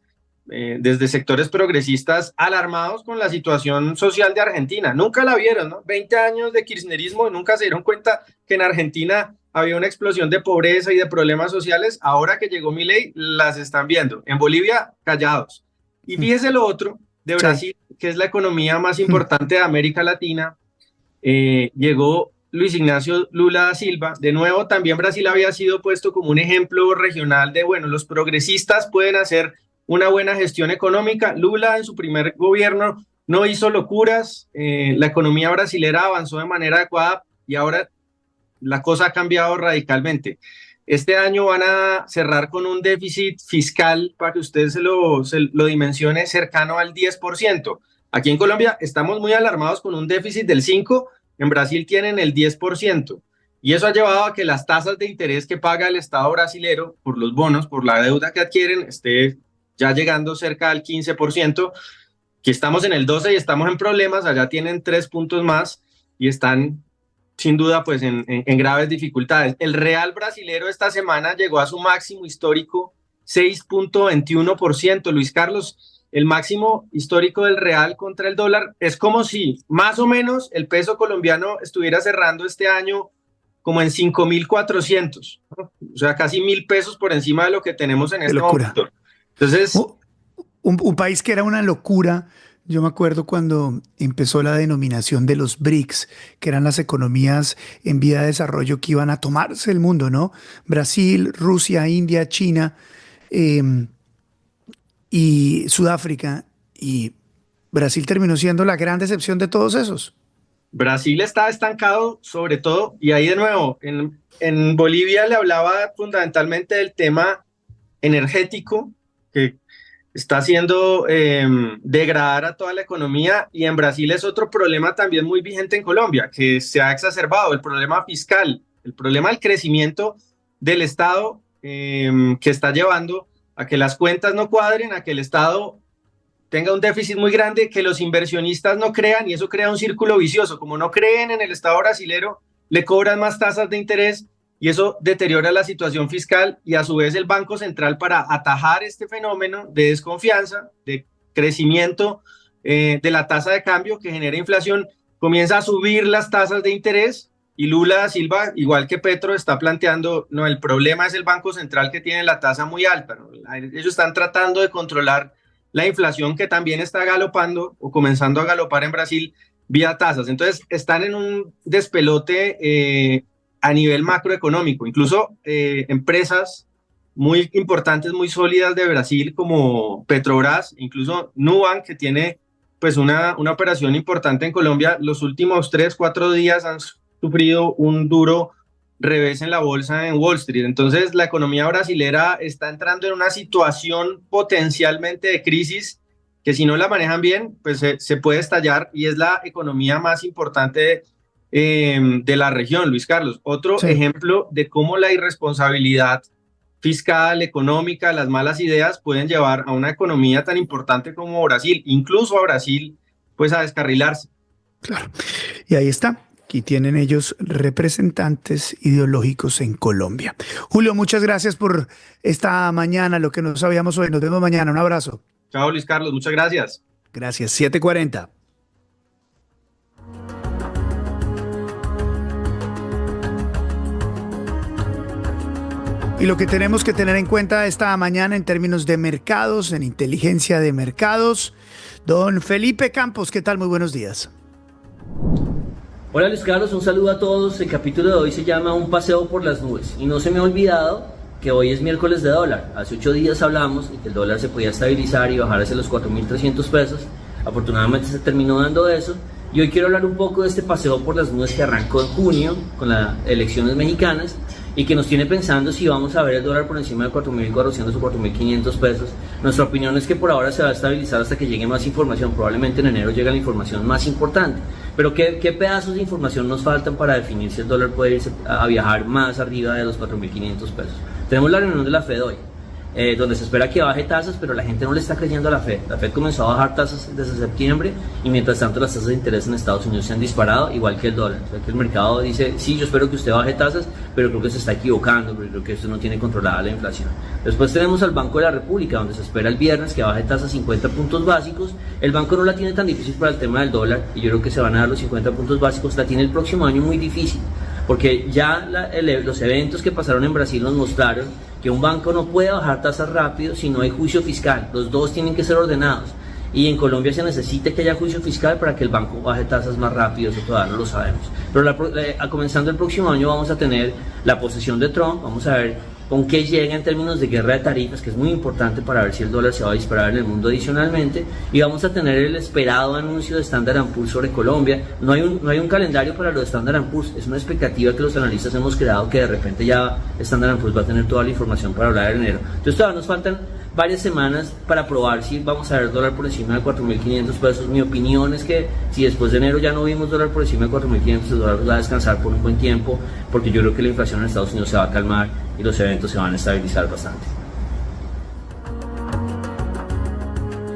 desde sectores progresistas alarmados con la situación social de Argentina. Nunca la vieron, ¿no? 20 años de kirchnerismo y nunca se dieron cuenta que en Argentina había una explosión de pobreza y de problemas sociales. Ahora que llegó Milei, las están viendo. En Bolivia, callados. Y fíjese lo otro de Brasil, que es la economía más importante de América Latina. Llegó Luis Ignacio Lula da Silva. De nuevo, también Brasil había sido puesto como un ejemplo regional de, bueno, los progresistas pueden hacer una buena gestión económica. Lula en su primer gobierno no hizo locuras, la economía brasilera avanzó de manera adecuada y ahora la cosa ha cambiado radicalmente. Este año van a cerrar con un déficit fiscal, para que usted se lo dimensione, cercano al 10%. Aquí en Colombia estamos muy alarmados con un déficit del 5%, en Brasil tienen el 10%. Y eso ha llevado a que las tasas de interés que paga el Estado brasilero por los bonos, por la deuda que adquieren, esté ya llegando cerca al 15%, que estamos en el 12% y estamos en problemas. Allá tienen 3 puntos más y están sin duda pues en graves dificultades. El real brasilero esta semana llegó a su máximo histórico, 6.21%. Luis Carlos, el máximo histórico del real contra el dólar. Es como si más o menos el peso colombiano estuviera cerrando este año como en 5.400, ¿no? O sea, casi 1.000 pesos por encima de lo que tenemos en este momento. Entonces, un país que era una locura. Yo me acuerdo cuando empezó la denominación de los BRICS, que eran las economías en vía de desarrollo que iban a tomarse el mundo, ¿no? Brasil, Rusia, India, China y Sudáfrica. Y Brasil terminó siendo la gran decepción de todos esos. Brasil está estancado sobre todo, y ahí de nuevo, en Bolivia le hablaba fundamentalmente del tema energético, que está haciendo degradar a toda la economía, y en Brasil es otro problema también muy vigente en Colombia, que se ha exacerbado, el problema fiscal, el problema del crecimiento del Estado, que está llevando a que las cuentas no cuadren, a que el Estado tenga un déficit muy grande, que los inversionistas no crean, y eso crea un círculo vicioso. Como no creen en el Estado brasilero, le cobran más tasas de interés, y eso deteriora la situación fiscal, y a su vez el Banco Central, para atajar este fenómeno de desconfianza, de crecimiento de la tasa de cambio que genera inflación, comienza a subir las tasas de interés, y Lula da Silva, igual que Petro, está planteando, no, el problema es el Banco Central que tiene la tasa muy alta, ¿no? Ellos están tratando de controlar la inflación, que también está galopando o comenzando a galopar en Brasil vía tasas. Entonces están en un despelote a nivel macroeconómico. Incluso empresas muy importantes, muy sólidas de Brasil, como Petrobras, incluso Nubank, que tiene pues una operación importante en Colombia, los últimos 3-4 días han sufrido un duro revés en la bolsa en Wall Street. Entonces la economía brasilera está entrando en una situación potencialmente de crisis, que si no la manejan bien, pues se puede estallar, y es la economía más importante de la región, Luis Carlos. Otro ejemplo de cómo la irresponsabilidad fiscal, económica, las malas ideas pueden llevar a una economía tan importante como Brasil, incluso a Brasil, pues a descarrilarse. Claro, y ahí está. Aquí tienen ellos representantes ideológicos en Colombia. Julio, muchas gracias por esta mañana, lo que nos sabíamos hoy. Nos vemos mañana. Un abrazo. Chao, Luis Carlos. Muchas gracias. Gracias. 7:40. Y lo que tenemos que tener en cuenta esta mañana en términos de mercados, en inteligencia de mercados. Don Felipe Campos, ¿qué tal? Muy buenos días. Hola Luis Carlos, un saludo a todos. El capítulo de hoy se llama Un paseo por las nubes y no se me ha olvidado que hoy es miércoles de dólar. Hace 8 días hablamos de que el dólar se podía estabilizar y bajar hacia los 4.300 pesos. Afortunadamente se terminó dando eso y hoy quiero hablar un poco de este paseo por las nubes que arrancó en junio con las elecciones mexicanas y que nos tiene pensando si vamos a ver el dólar por encima de 4.400 o 4.500 pesos. Nuestra opinión es que por ahora se va a estabilizar hasta que llegue más información. Probablemente en enero llegue la información más importante. Pero ¿qué pedazos de información nos faltan para definir si el dólar puede irse a viajar más arriba de los 4.500 pesos? Tenemos la reunión de la Fed hoy, donde se espera que baje tasas, pero la gente no le está creyendo a la Fed. La Fed comenzó a bajar tasas desde septiembre y mientras tanto las tasas de interés en Estados Unidos se han disparado, igual que el dólar. O sea, que el mercado dice, sí, yo espero que usted baje tasas, pero creo que se está equivocando, porque creo que usted no tiene controlada la inflación. Después tenemos al Banco de la República, donde se espera el viernes que baje tasas 50 puntos básicos. El banco no la tiene tan difícil para el tema del dólar y yo creo que se van a dar los 50 puntos básicos. La tiene el próximo año muy difícil, porque ya los eventos que pasaron en Brasil nos mostraron que un banco no puede bajar tasas rápido si no hay juicio fiscal. Los dos tienen que ser ordenados. Y en Colombia se necesita que haya juicio fiscal para que el banco baje tasas más rápido, eso todavía no lo sabemos. Pero comenzando el próximo año vamos a tener la posesión de Trump, vamos a ver con qué llega en términos de guerra de tarifas, que es muy importante para ver si el dólar se va a disparar en el mundo adicionalmente, y vamos a tener el esperado anuncio de Standard & Poor's sobre Colombia. No hay un calendario para lo de Standard & Poor's, es una expectativa que los analistas hemos creado que de repente ya Standard & Poor's va a tener toda la información para hablar en enero. Entonces todavía nos faltan varias semanas para probar si vamos a ver dólar por encima de 4.500 pesos. Mi opinión es que si después de enero ya no vimos dólar por encima de 4.500, el dólar va a descansar por un buen tiempo, porque yo creo que la inflación en Estados Unidos se va a calmar y los eventos se van a estabilizar bastante.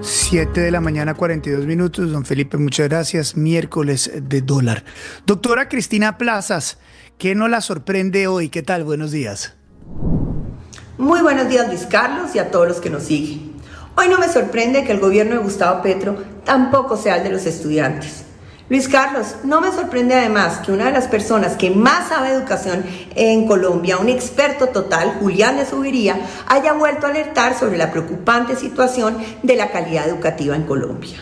7 de la mañana, 42 minutos. Don Felipe, muchas gracias. Miércoles de dólar. Doctora Cristina Plazas, ¿qué nos la sorprende hoy? ¿Qué tal? Buenos días. Muy buenos días, Luis Carlos, y a todos los que nos siguen. Hoy no me sorprende que el gobierno de Gustavo Petro tampoco sea el de los estudiantes. Luis Carlos, no me sorprende además que una de las personas que más sabe de educación en Colombia, un experto total, Julián de Zuviría, haya vuelto a alertar sobre la preocupante situación de la calidad educativa en Colombia.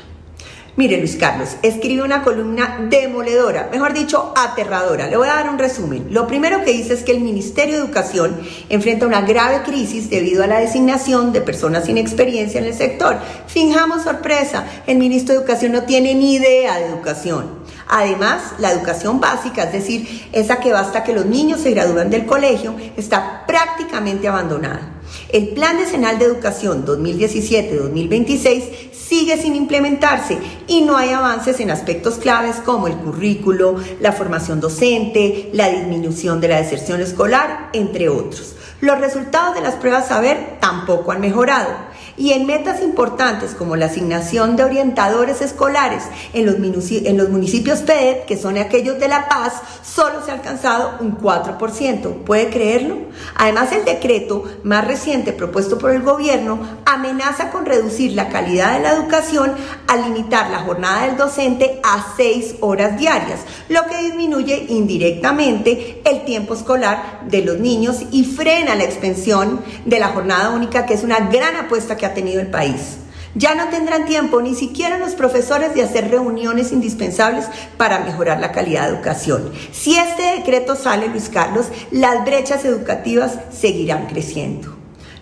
Mire, Luis Carlos, escribe una columna demoledora, mejor dicho, aterradora. Le voy a dar un resumen. Lo primero que dice es que el Ministerio de Educación enfrenta una grave crisis debido a la designación de personas sin experiencia en el sector. Fingamos sorpresa, el ministro de Educación no tiene ni idea de educación. Además, la educación básica, es decir, esa que basta que los niños se gradúen del colegio, está prácticamente abandonada. El Plan Decenal de Educación 2017-2026 sigue sin implementarse y no hay avances en aspectos claves como el currículo, la formación docente, la disminución de la deserción escolar, entre otros. Los resultados de las pruebas saber tampoco han mejorado. Y en metas importantes como la asignación de orientadores escolares en los municipios PEDET, que son aquellos de La Paz, solo se ha alcanzado un 4%. ¿Puede creerlo? Además, el decreto más reciente propuesto por el gobierno amenaza con reducir la calidad de la educación al limitar la jornada del docente a 6 horas diarias, lo que disminuye indirectamente el tiempo escolar de los niños y frena la expansión de la jornada única, que es una gran apuesta que ha tenido el país. Ya no tendrán tiempo ni siquiera los profesores de hacer reuniones indispensables para mejorar la calidad de educación. Si este decreto sale, Luis Carlos, las brechas educativas seguirán creciendo.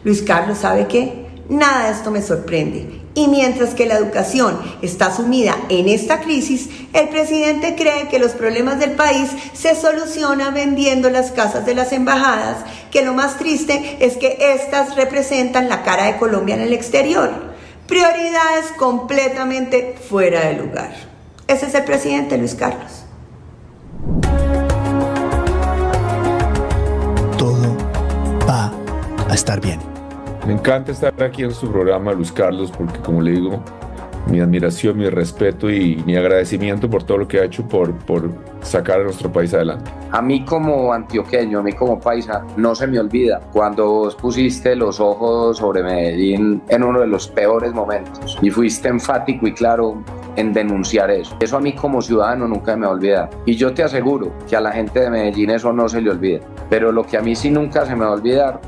Luis Carlos, ¿sabe qué? Nada de esto me sorprende. Y mientras que la educación está sumida en esta crisis, el presidente cree que los problemas del país se solucionan vendiendo las casas de las embajadas, que lo más triste es que estas representan la cara de Colombia en el exterior. Prioridades completamente fuera de lugar. Ese es el presidente, Luis Carlos. Todo va a estar bien. Me encanta estar aquí en su programa, Luis Carlos, porque como le digo, mi admiración, mi respeto y mi agradecimiento por todo lo que ha hecho por sacar a nuestro país adelante. A mí como antioqueño, a mí como paisa, no se me olvida cuando vos pusiste los ojos sobre Medellín en uno de los peores momentos y fuiste enfático y claro en denunciar eso. Eso a mí como ciudadano nunca me va a olvidar. Y yo te aseguro que a la gente de Medellín eso no se le olvida. Pero lo que a mí sí nunca se me va a olvidar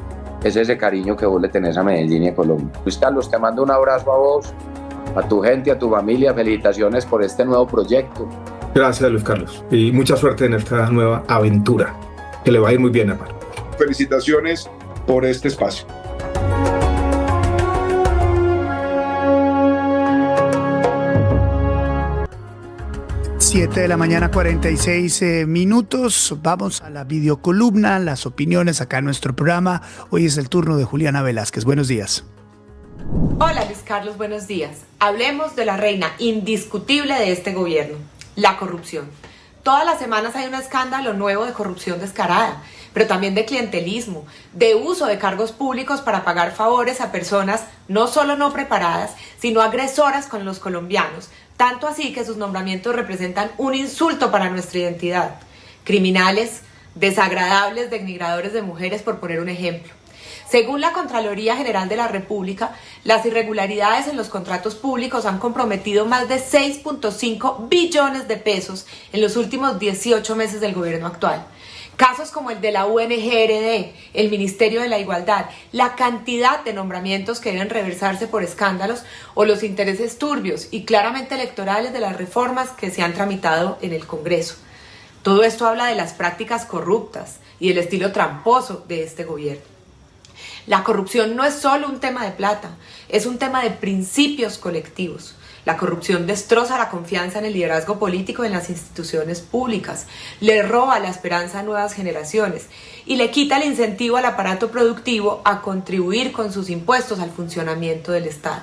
es ese cariño que vos le tenés a Medellín y a Colombia. Luis Carlos, te mando un abrazo a vos, a tu gente, a tu familia. Felicitaciones por este nuevo proyecto. Gracias, Luis Carlos, y mucha suerte en esta nueva aventura, que le va a ir muy bien a Paro. Felicitaciones por este espacio. Siete de la mañana, 46 minutos. Vamos a la videocolumna, las opiniones acá en nuestro programa. Hoy es el turno de Juliana Velázquez. Buenos días. Hola Luis Carlos, buenos días. Hablemos de la reina indiscutible de este gobierno, la corrupción. Todas las semanas hay un escándalo nuevo de corrupción descarada, pero también de clientelismo, de uso de cargos públicos para pagar favores a personas no solo no preparadas, sino agresoras con los colombianos, tanto así que sus nombramientos representan un insulto para nuestra identidad. Criminales, desagradables, denigradores de mujeres, por poner un ejemplo. Según la Contraloría General de la República, las irregularidades en los contratos públicos han comprometido más de 6.5 billones de pesos en los últimos 18 meses del gobierno actual. Casos como el de la UNGRD, el Ministerio de la Igualdad, la cantidad de nombramientos que deben reversarse por escándalos o los intereses turbios y claramente electorales de las reformas que se han tramitado en el Congreso. Todo esto habla de las prácticas corruptas y el estilo tramposo de este gobierno. La corrupción no es solo un tema de plata, es un tema de principios colectivos. La corrupción destroza la confianza en el liderazgo político en las instituciones públicas, le roba la esperanza a nuevas generaciones y le quita el incentivo al aparato productivo a contribuir con sus impuestos al funcionamiento del Estado.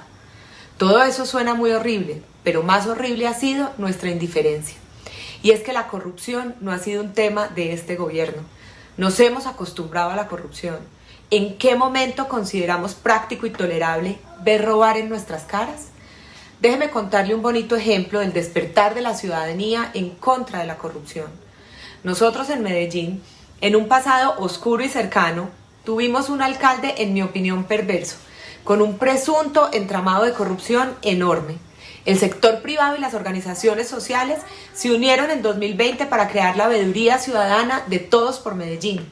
Todo eso suena muy horrible, pero más horrible ha sido nuestra indiferencia. Y es que la corrupción no ha sido un tema de este gobierno. Nos hemos acostumbrado a la corrupción. ¿En qué momento consideramos práctico y tolerable ver robar en nuestras caras? Déjeme contarle un bonito ejemplo del despertar de la ciudadanía en contra de la corrupción. Nosotros en Medellín, en un pasado oscuro y cercano, tuvimos un alcalde, en mi opinión, perverso, con un presunto entramado de corrupción enorme. El sector privado y las organizaciones sociales se unieron en 2020 para crear la Veeduría Ciudadana de Todos por Medellín,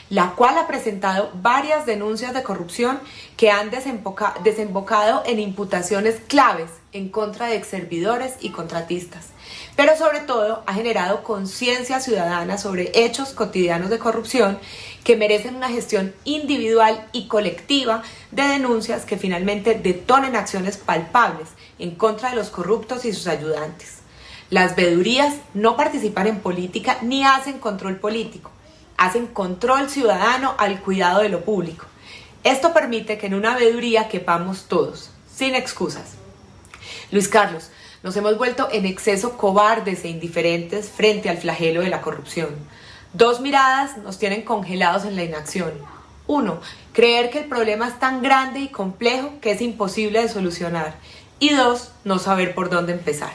la cual ha presentado varias denuncias de corrupción que han desembocado en imputaciones claves en contra de exservidores y contratistas. Pero sobre todo ha generado conciencia ciudadana sobre hechos cotidianos de corrupción que merecen una gestión individual y colectiva de denuncias que finalmente detonen acciones palpables en contra de los corruptos y sus ayudantes. Las veedurías no participan en política ni hacen control político. Hacen control ciudadano al cuidado de lo público. Esto permite que en una veeduría quepamos todos, sin excusas. Luis Carlos, nos hemos vuelto en exceso cobardes e indiferentes frente al flagelo de la corrupción. Dos miradas nos tienen congelados en la inacción. Uno, creer que el problema es tan grande y complejo que es imposible de solucionar. Y dos, no saber por dónde empezar.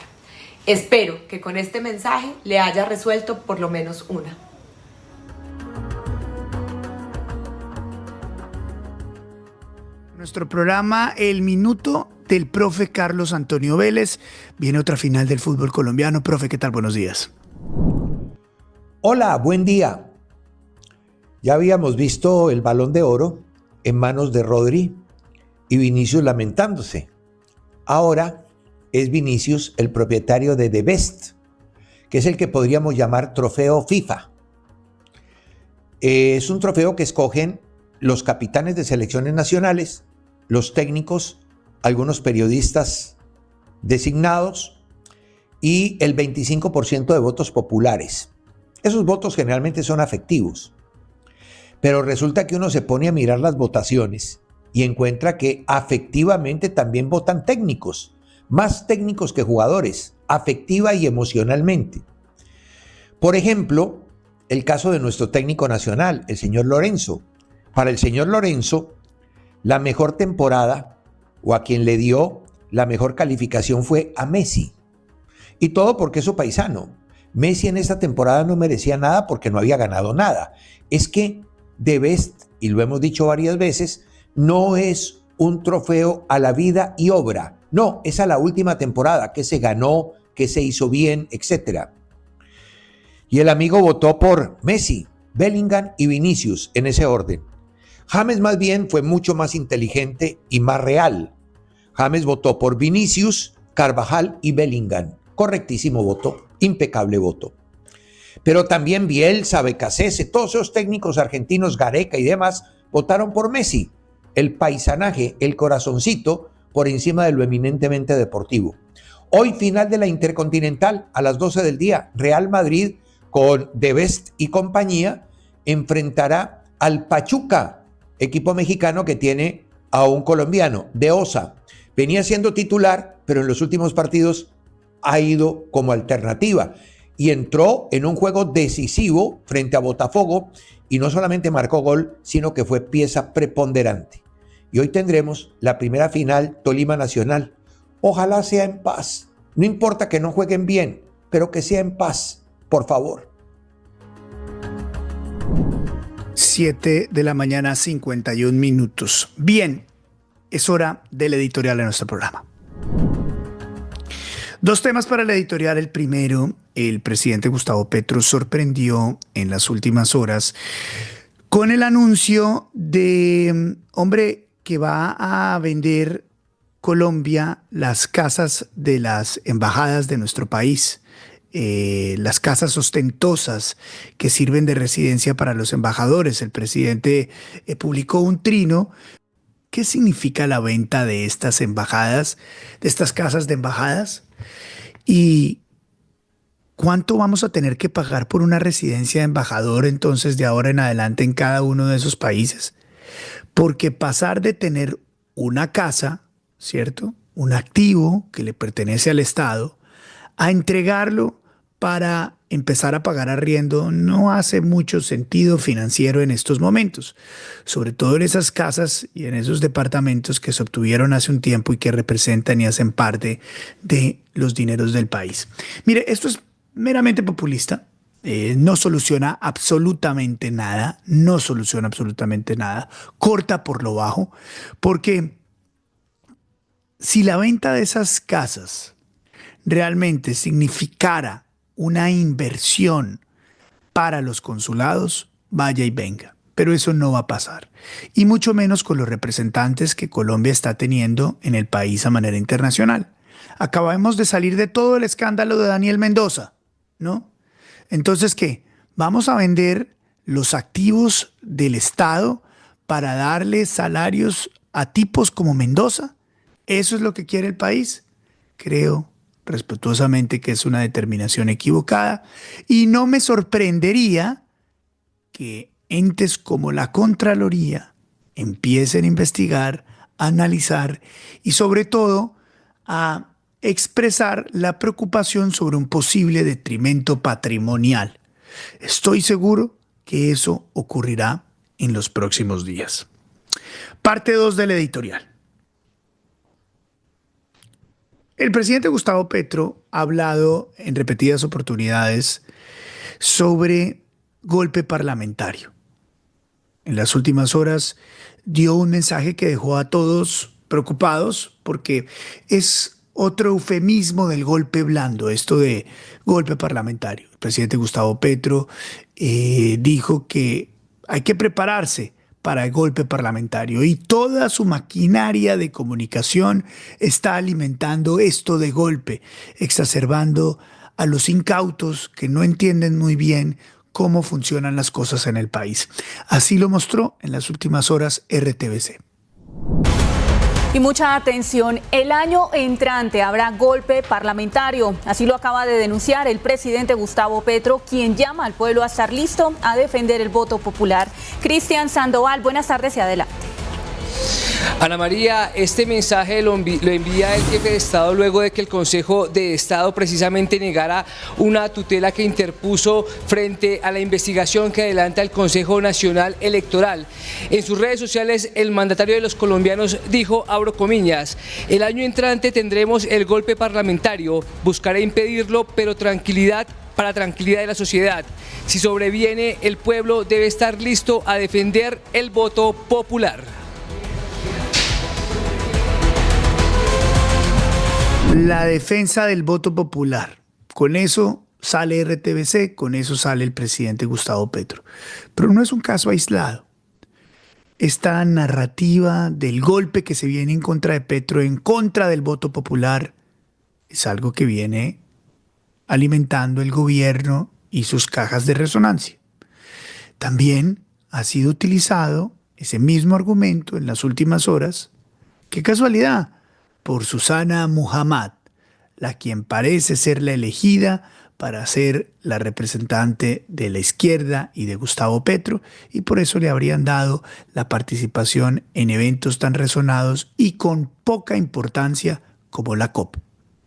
Espero que con este mensaje le haya resuelto por lo menos una. Nuestro programa El Minuto del profe Carlos Antonio Vélez. Viene otra final del fútbol colombiano. Profe, ¿qué tal? Buenos días. Hola, buen día. Ya habíamos visto el Balón de Oro en manos de Rodri y Vinicius lamentándose. Ahora es Vinicius el propietario de The Best, que es el que podríamos llamar trofeo FIFA. Es un trofeo que escogen los capitanes de selecciones nacionales, los técnicos, algunos periodistas designados y el 25% de votos populares. Esos votos generalmente son afectivos, pero resulta que uno se pone a mirar las votaciones y encuentra que afectivamente también votan técnicos, más técnicos que jugadores, afectiva y emocionalmente. Por ejemplo, el caso de nuestro técnico nacional, el señor Lorenzo. Para el señor Lorenzo, la mejor temporada o a quien le dio la mejor calificación fue a Messi. Y todo porque es su paisano. Messi en esta temporada no merecía nada porque no había ganado nada. Es que The Best, y lo hemos dicho varias veces, no es un trofeo a la vida y obra. No, es a la última temporada, que se ganó, que se hizo bien, etc. Y el amigo votó por Messi, Bellingham y Vinicius en ese orden. James más bien fue mucho más inteligente y más real. James votó por Vinicius, Carvajal y Bellingham. Correctísimo voto. impecable voto. Pero también Bielsa, Becasese, todos esos técnicos argentinos, Gareca y demás, votaron por Messi. El paisanaje, el corazoncito, por encima de lo eminentemente deportivo. Hoy, final de la Intercontinental, a las 12 del día, Real Madrid con De Best y compañía enfrentará al Pachuca, equipo mexicano que tiene a un colombiano, De Osa. Venía siendo titular, pero en los últimos partidos ha ido como alternativa y entró en un juego decisivo frente a Botafogo y no solamente marcó gol, sino que fue pieza preponderante. Y hoy tendremos la primera final Tolima Nacional. Ojalá sea en paz. No importa que no jueguen bien, pero que sea en paz, por favor. 7 de la mañana, 51 minutos. Bien, es hora del editorial de nuestro programa. Dos temas para el editorial. El primero, el presidente Gustavo Petro sorprendió en las últimas horas con el anuncio de, que va a vender Colombia las casas de las embajadas de nuestro país, las casas ostentosas que sirven de residencia para los embajadores. El presidente publicó un trino. ¿Qué significa la venta de estas embajadas, de estas casas de embajadas? ¿Y cuánto vamos a tener que pagar por una residencia de embajador entonces de ahora en adelante en cada uno de esos países? Porque pasar de tener una casa, ¿cierto?, un activo que le pertenece al Estado, a entregarlo para empezar a pagar arriendo no hace mucho sentido financiero en estos momentos, sobre todo en esas casas y en esos departamentos que se obtuvieron hace un tiempo y que representan y hacen parte de los dineros del país. Mire, esto es meramente populista. No soluciona absolutamente nada, corta por lo bajo, porque si la venta de esas casas realmente significara una inversión para los consulados, vaya y venga, pero eso no va a pasar, y mucho menos con los representantes que Colombia está teniendo en el país a manera internacional. Acabamos de salir de todo el escándalo de Daniel Mendoza, ¿no? Entonces, ¿qué? ¿Vamos a vender los activos del Estado para darle salarios a tipos como Mendoza? ¿Eso es lo que quiere el país? Creo respetuosamente que es una determinación equivocada y no me sorprendería que entes como la Contraloría empiecen a investigar, a analizar y sobre todo a expresar la preocupación sobre un posible detrimento patrimonial. Estoy seguro que eso ocurrirá en los próximos días. Parte 2 del editorial. El presidente Gustavo Petro ha hablado en repetidas oportunidades sobre golpe parlamentario. En las últimas horas dio un mensaje que dejó a todos preocupados porque es otro eufemismo del golpe blando, esto de golpe parlamentario. El presidente Gustavo Petro dijo que hay que prepararse para el golpe parlamentario y toda su maquinaria de comunicación está alimentando esto de golpe, exacerbando a los incautos que no entienden muy bien cómo funcionan las cosas en el país. Así lo mostró en las últimas horas RTBC. Y mucha atención, el año entrante habrá golpe parlamentario. Así lo acaba de denunciar el presidente Gustavo Petro, quien llama al pueblo a estar listo a defender el voto popular. Cristian Sandoval, buenas tardes y adelante. Ana María, este mensaje lo envía el jefe de Estado luego de que el Consejo de Estado precisamente negara una tutela que interpuso frente a la investigación que adelanta el Consejo Nacional Electoral. En sus redes sociales, el mandatario de los colombianos dijo, abro comillas, el año entrante tendremos el golpe parlamentario, buscaré impedirlo, pero para tranquilidad de la sociedad. Si sobreviene, el pueblo debe estar listo a defender el voto popular. La defensa del voto popular. Con eso sale RTBC, con eso sale el presidente Gustavo Petro. Pero no es un caso aislado. Esta narrativa del golpe que se viene en contra de Petro, en contra del voto popular, es algo que viene alimentando el gobierno y sus cajas de resonancia. También ha sido utilizado ese mismo argumento en las últimas horas, qué casualidad, por Susana Muhammad, la quien parece ser la elegida para ser la representante de la izquierda y de Gustavo Petro, y por eso le habrían dado la participación en eventos tan resonados y con poca importancia como la COP.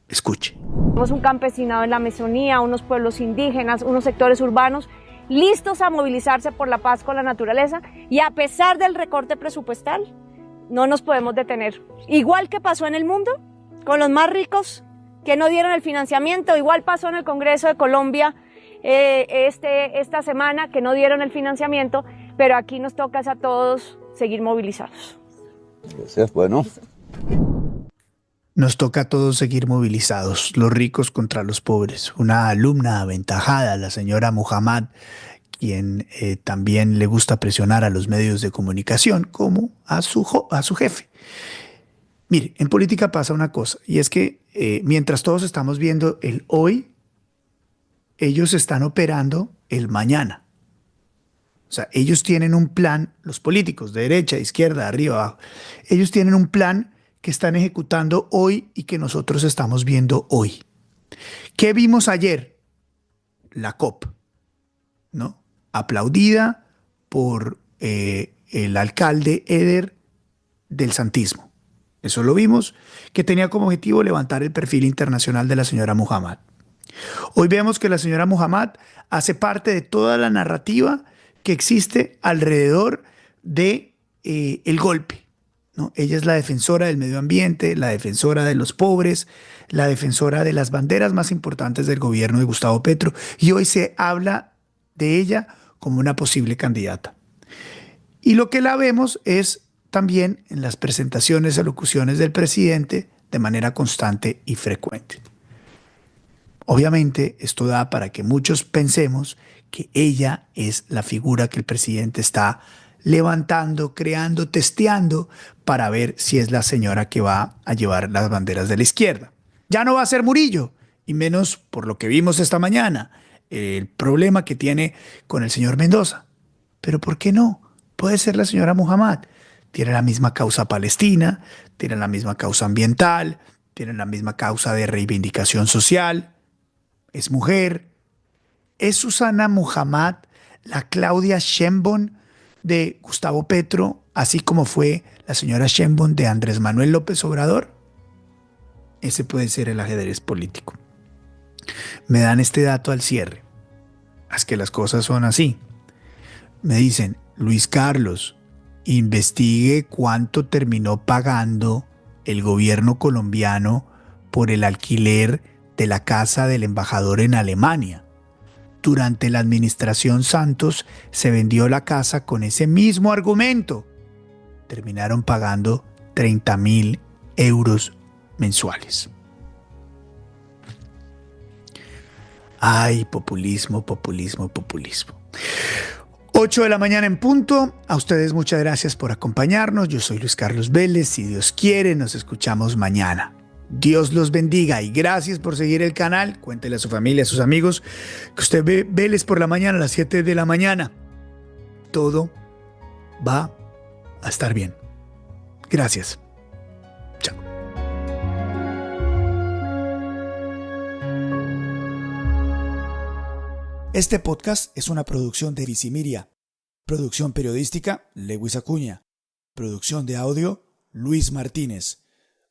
Escuche. Tenemos un campesinado en la Amazonía, unos pueblos indígenas, unos sectores urbanos listos a movilizarse por la paz con la naturaleza, y a pesar del recorte presupuestal no nos podemos detener. Igual que pasó en el mundo con los más ricos que no dieron el financiamiento, igual pasó en el Congreso de Colombia esta semana, que no dieron el financiamiento, pero aquí nos toca a todos seguir movilizados. Gracias, bueno. Nos toca a todos seguir movilizados, los ricos contra los pobres. Una alumna aventajada, la señora Muhammad, quien también le gusta presionar a los medios de comunicación como a su jefe. Mire, en política pasa una cosa, y es que mientras todos estamos viendo el hoy, ellos están operando el mañana. O sea, ellos tienen un plan, los políticos, de derecha, izquierda, arriba, abajo, ellos tienen un plan que están ejecutando hoy y que nosotros estamos viendo hoy. ¿Qué vimos ayer? La COP, ¿no? Aplaudida por el alcalde Eder del Santismo. Eso lo vimos, que tenía como objetivo levantar el perfil internacional de la señora Muhammad. Hoy vemos que la señora Muhammad hace parte de toda la narrativa que existe alrededor de el golpe, ¿no? Ella es la defensora del medio ambiente, la defensora de los pobres, la defensora de las banderas más importantes del gobierno de Gustavo Petro, y hoy se habla de ella como una posible candidata. Y lo que la vemos es también en las presentaciones, alocuciones del presidente de manera constante y frecuente. Obviamente esto da para que muchos pensemos que ella es la figura que el presidente está levantando, creando, testeando para ver si es la señora que va a llevar las banderas de la izquierda. Ya no va a ser Murillo, y menos por lo que vimos esta mañana, el problema que tiene con el señor Mendoza. Pero ¿por qué no? Puede ser la señora Muhammad. Tiene la misma causa palestina, tiene la misma causa ambiental, tiene la misma causa de reivindicación social, es mujer. ¿Es Susana Muhammad la Claudia Sheinbaum de Gustavo Petro, así como fue la señora Sheinbaum de Andrés Manuel López Obrador? Ese puede ser el ajedrez político. Me dan este dato al cierre. Es que las cosas son así. Me dicen, Luis Carlos, investigue cuánto terminó pagando el gobierno colombiano por el alquiler de la casa del embajador en Alemania. Durante la administración Santos se vendió la casa con ese mismo argumento. Terminaron pagando 30.000 euros mensuales. Ay, populismo, populismo, populismo. 8 de la mañana en punto. A ustedes muchas gracias por acompañarnos. Yo soy Luis Carlos Vélez. Si Dios quiere, nos escuchamos mañana. Dios los bendiga y gracias por seguir el canal. Cuéntele a su familia, a sus amigos, que usted ve Vélez por la mañana a las 7 de la mañana. Todo va a estar bien. Gracias. Chao. Este podcast es una producción de Visimiria. Producción periodística, Lewis Acuña. Producción de audio, Luis Martínez.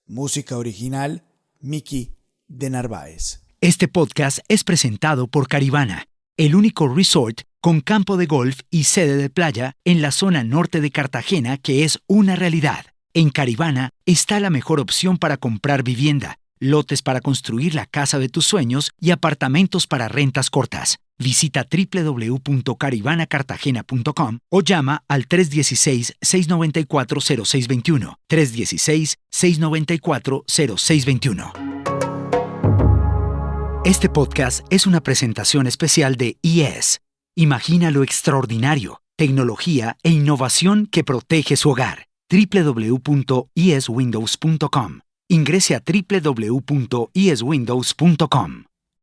Música original, Miki de Narváez. Este podcast es presentado por Caribana, el único resort con campo de golf y sede de playa en la zona norte de Cartagena que es una realidad. En Caribana está la mejor opción para comprar vivienda, lotes para construir la casa de tus sueños y apartamentos para rentas cortas. Visita www.caribanacartagena.com o llama al 316-694-0621. 316-694-0621. Este podcast es una presentación especial de IES. Imagina lo extraordinario, tecnología e innovación que protege su hogar. www.ieswindows.com. Ingrese a www.ieswindows.com.